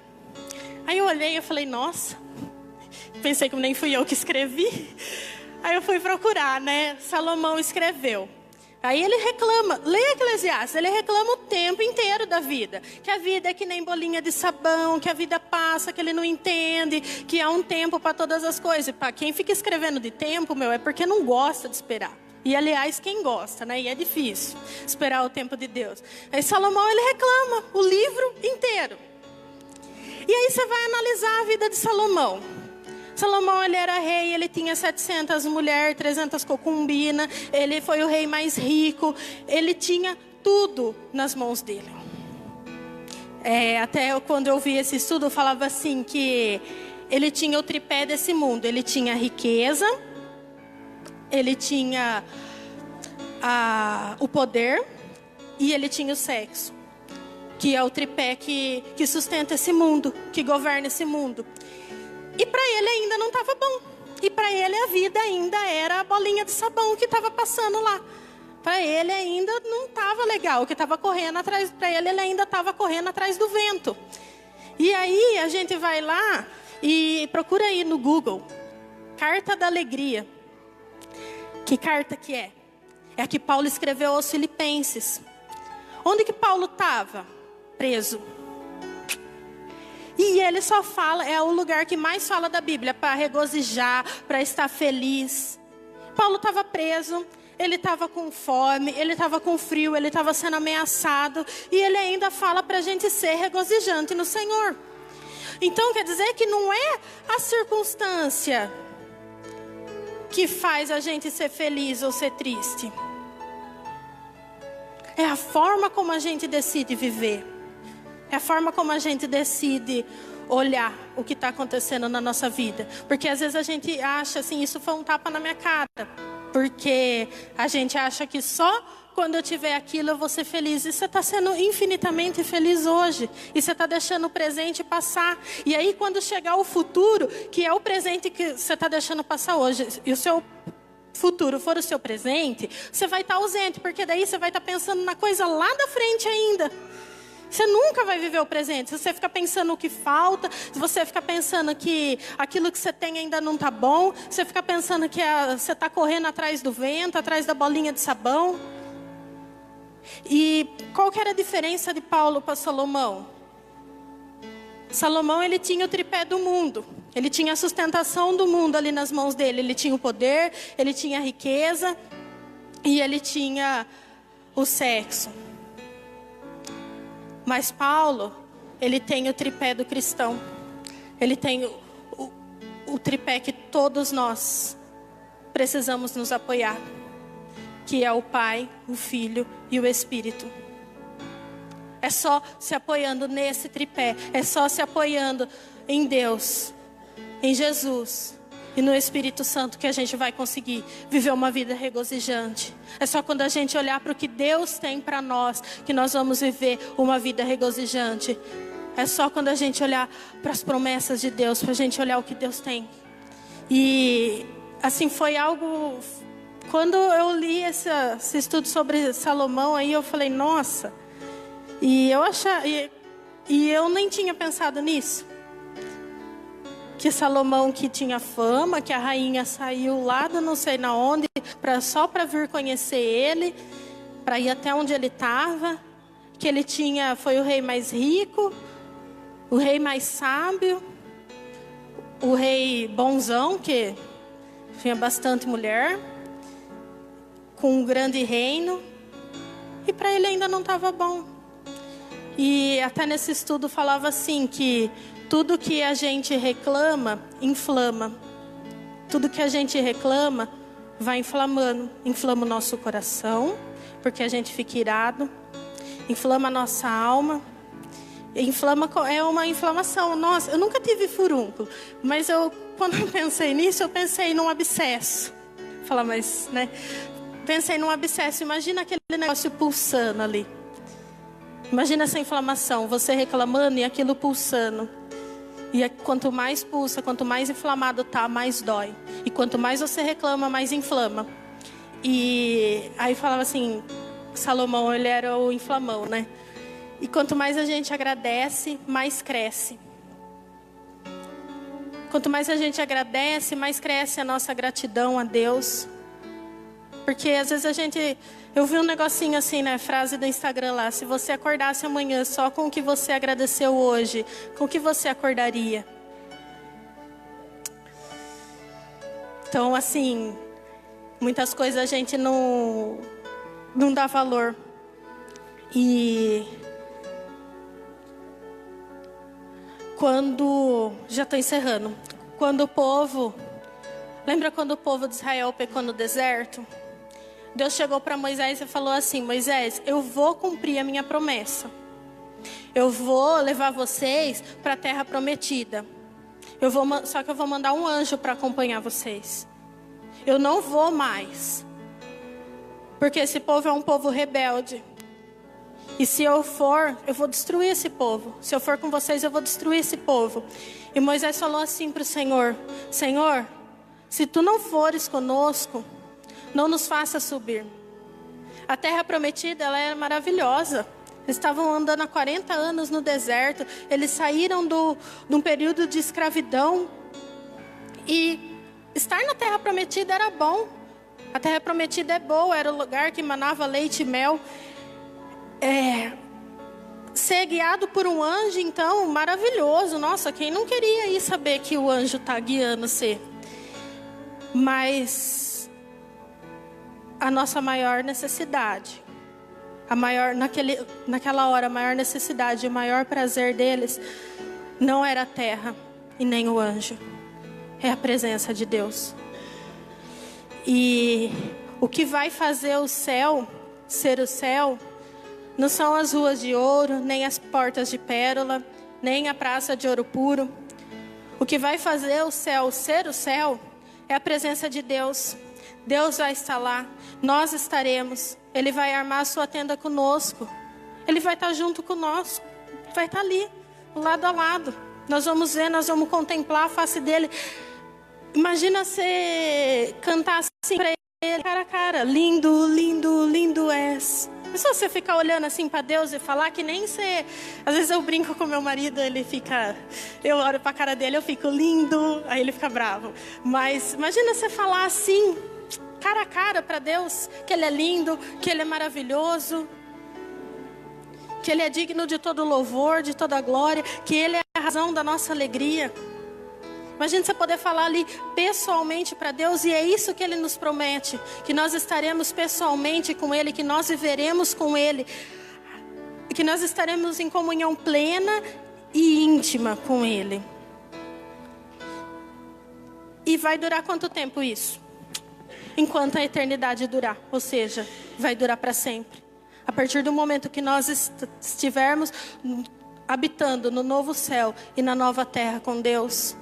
Aí eu olhei e falei, nossa, pensei que nem fui eu que escrevi. Aí eu fui procurar, né? Salomão escreveu. Aí ele reclama, lê Eclesiastes, ele reclama o tempo inteiro da vida. Que a vida é que nem bolinha de sabão, que a vida passa, que ele não entende, que há um tempo para todas as coisas. E para quem fica escrevendo de tempo, é porque não gosta de esperar. E aliás, quem gosta, né? E é difícil esperar o tempo de Deus. Aí Salomão, ele reclama o livro inteiro. E aí você vai analisar a vida de Salomão. Salomão, ele era rei, ele tinha 700 mulheres, 300 concubinas, ele foi o rei mais rico, ele tinha tudo nas mãos dele. Até quando eu vi esse estudo, eu falava assim, que ele tinha o tripé desse mundo, ele tinha a riqueza, ele tinha o poder e ele tinha o sexo, que é o tripé que sustenta esse mundo, que governa esse mundo. E para ele ainda não estava bom. E para ele a vida ainda era a bolinha de sabão que estava passando lá. Para ele ainda não estava legal, o que estava correndo atrás, para ele ainda estava correndo atrás do vento. E aí a gente vai lá e procura aí no Google, Carta da Alegria. Que carta que é? É a que Paulo escreveu aos Filipenses. Onde que Paulo estava? Preso. E ele só fala, é o lugar que mais fala da Bíblia, para regozijar, para estar feliz. Paulo estava preso, ele estava com fome, ele estava com frio, ele estava sendo ameaçado. E ele ainda fala para a gente ser regozijante no Senhor. Então quer dizer que não é a circunstância que faz a gente ser feliz ou ser triste. É a forma como a gente decide viver. É a forma como a gente decide olhar o que está acontecendo na nossa vida. Porque às vezes a gente acha assim, isso foi um tapa na minha cara. Porque a gente acha que só quando eu tiver aquilo eu vou ser feliz. E você está sendo infinitamente feliz hoje. E você está deixando o presente passar. E aí quando chegar o futuro, que é o presente que você está deixando passar hoje, e o seu futuro for o seu presente, você vai estar ausente. Porque daí você vai estar pensando na coisa lá da frente ainda. Você nunca vai viver o presente. Se você ficar pensando o que falta, se você ficar pensando que aquilo que você tem ainda não está bom, se você ficar pensando que você está correndo atrás do vento, atrás da bolinha de sabão. E qual que era a diferença de Paulo para Salomão? Salomão, ele tinha o tripé do mundo. Ele tinha a sustentação do mundo ali nas mãos dele. Ele tinha o poder, ele tinha a riqueza e ele tinha o sexo. Mas Paulo, ele tem o tripé do cristão. Ele tem o tripé que todos nós precisamos nos apoiar. Que é o Pai, o Filho e o Espírito. É só se apoiando nesse tripé. É só se apoiando em Deus, em Jesus e no Espírito Santo que a gente vai conseguir viver uma vida regozijante. É só quando a gente olhar para o que Deus tem para nós que nós vamos viver uma vida regozijante. É só quando a gente olhar para as promessas de Deus, para a gente olhar o que Deus tem. E assim foi algo... Quando eu li esse estudo sobre Salomão, aí eu falei, nossa. E eu nem tinha pensado nisso. Que Salomão que tinha fama, que a rainha saiu lá do não sei na onde, só para vir conhecer ele, para ir até onde ele estava, que ele foi o rei mais rico, o rei mais sábio, o rei bonzão, que tinha bastante mulher, com um grande reino, e para ele ainda não estava bom. E até nesse estudo falava assim, que tudo que a gente reclama, inflama. Tudo que a gente reclama, vai inflamando. Inflama o nosso coração, porque a gente fica irado. Inflama a nossa alma. É uma inflamação. Nossa, eu nunca tive furúnculo. Mas quando eu pensei nisso, eu pensei num abscesso. Falar, mas, né? Pensei num abscesso. Imagina aquele negócio pulsando ali. Imagina essa inflamação, você reclamando e aquilo pulsando. E quanto mais pulsa, quanto mais inflamado tá, mais dói. E quanto mais você reclama, mais inflama. E aí falava assim, Salomão, ele era o inflamão, né? E quanto mais a gente agradece, mais cresce. Quanto mais a gente agradece, mais cresce a nossa gratidão a Deus. Porque às vezes eu vi um negocinho assim, né, frase do Instagram lá, se você acordasse amanhã só com o que você agradeceu hoje, com o que você acordaria? Então assim, muitas coisas a gente não dá valor. E já estou encerrando, lembra quando o povo de Israel pecou no deserto? Deus chegou para Moisés e falou assim, Moisés, eu vou cumprir a minha promessa. Eu vou levar vocês para a terra prometida. Só que eu vou mandar um anjo para acompanhar vocês. Eu não vou mais. Porque esse povo é um povo rebelde. E se eu for, eu vou destruir esse povo. Se eu for com vocês, eu vou destruir esse povo. E Moisés falou assim para o Senhor, Senhor, Se tu não fores conosco, não nos faça subir. A terra prometida, ela é maravilhosa. Eles estavam andando há 40 anos no deserto. Eles saíram de um período de escravidão. E estar na terra prometida era bom. A terra prometida é boa, era o lugar que manava leite e mel. Ser guiado por um anjo, então, maravilhoso. Nossa, quem não queria ir saber que o anjo está guiando você? Mas a nossa maior necessidade, naquela hora, a maior necessidade, o maior prazer deles, não era a terra e nem o anjo. É a presença de Deus. E o que vai fazer o céu ser o céu não são as ruas de ouro, nem as portas de pérola, nem a praça de ouro puro. O que vai fazer o céu ser o céu é a presença de Deus. Deus vai estar lá, nós estaremos. Ele vai armar a sua tenda conosco. Ele vai estar junto conosco, vai estar ali, lado a lado. Nós vamos ver, nós vamos contemplar a face dele. Imagina você cantar assim para ele, cara a cara, lindo, lindo, lindo és. E se você ficar olhando assim para Deus e falar que nem você... Às vezes eu brinco com meu marido, ele fica... Eu olho para a cara dele, eu fico lindo, aí ele fica bravo. Mas imagina você falar assim, cara a cara para Deus, que Ele é lindo, que Ele é maravilhoso, que Ele é digno de todo louvor, de toda glória, que Ele é a razão da nossa alegria. Imagina você poder falar ali pessoalmente para Deus, e é isso que Ele nos promete, que nós estaremos pessoalmente com Ele, que nós viveremos com Ele, que nós estaremos em comunhão plena e íntima com Ele. E vai durar quanto tempo isso? Enquanto a eternidade durar, ou seja, vai durar para sempre. A partir do momento que nós estivermos habitando no novo céu e na nova terra com Deus,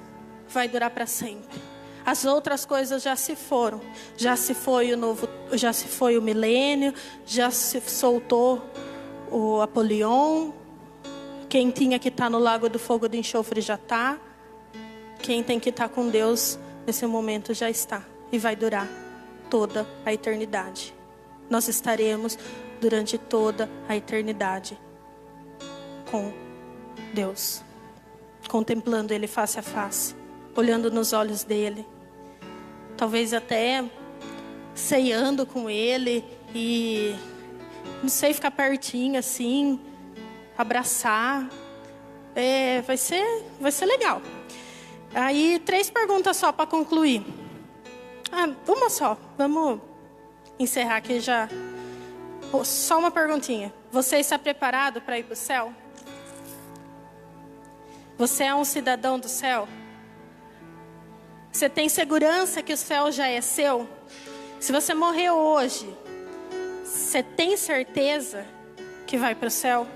vai durar para sempre. As outras coisas já se foram. Já se foi o milênio, já se soltou o Apolion. Quem tinha que estar no lago do fogo de enxofre já está. Quem tem que estar com Deus nesse momento já está. E vai durar toda a eternidade. Nós estaremos durante toda a eternidade com Deus, contemplando Ele face a face, olhando nos olhos dele, talvez até ceando com ele e, não sei, ficar pertinho assim, abraçar. Vai ser legal. Aí 3 perguntas só para concluir. Uma só, vamos encerrar aqui já. Só uma perguntinha. Você está preparado para ir para o céu? Você é um cidadão do céu? Você tem segurança que o céu já é seu? Se você morrer hoje, você tem certeza que vai para o céu?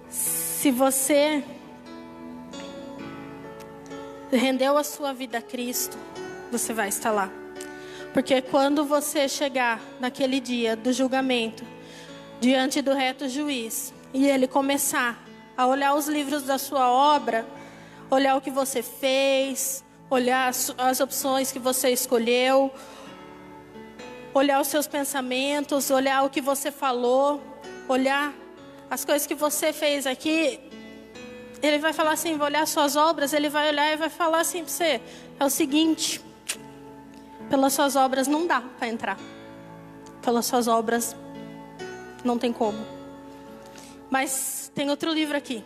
Se você rendeu a sua vida a Cristo, você vai estar lá. Porque quando você chegar naquele dia do julgamento, diante do reto juiz, e ele começar a olhar os livros da sua obra, olhar o que você fez, olhar as opções que você escolheu, olhar os seus pensamentos, olhar o que você falou, olhar as coisas que você fez aqui, ele vai falar assim, vai olhar suas obras, ele vai olhar e vai falar assim para você, é o seguinte, pelas suas obras não dá para entrar, pelas suas obras não tem como, mas tem outro livro aqui.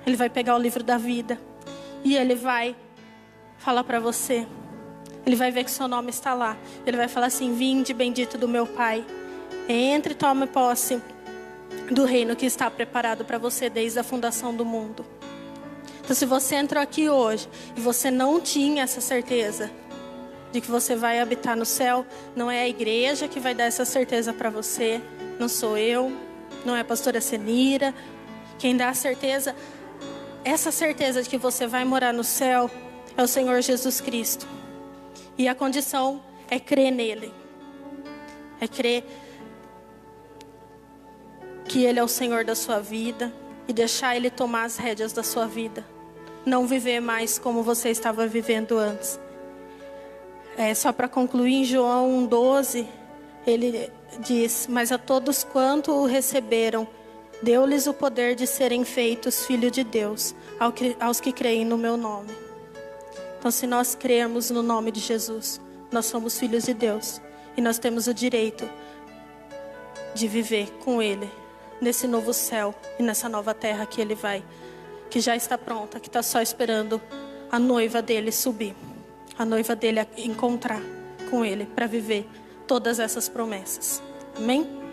Ele vai pegar o livro da vida e ele vai falar para você. Ele vai ver que seu nome está lá. Ele vai falar assim, vinde bendito do meu Pai, entre e tome posse do reino que está preparado para você desde a fundação do mundo. Então, se você entrou aqui hoje e você não tinha essa certeza de que você vai habitar no céu, não é a igreja que vai dar essa certeza para você, não sou eu, não é a pastora Senira. Quem dá a certeza, essa certeza de que você vai morar no céu, é o Senhor Jesus Cristo. E a condição é crer nele, é crer que Ele é o Senhor da sua vida e deixar Ele tomar as rédeas da sua vida. não viver mais como você estava vivendo antes. Só para concluir, em João 1,12, ele diz: mas a todos quanto o receberam, deu-lhes o poder de serem feitos filhos de Deus, aos que creem no meu nome. Então, se nós crermos no nome de Jesus, nós somos filhos de Deus. E nós temos o direito de viver com Ele, nesse novo céu e nessa nova terra que já está pronta, que está só esperando a noiva dele subir. A noiva dele encontrar com Ele para viver todas essas promessas. Amém?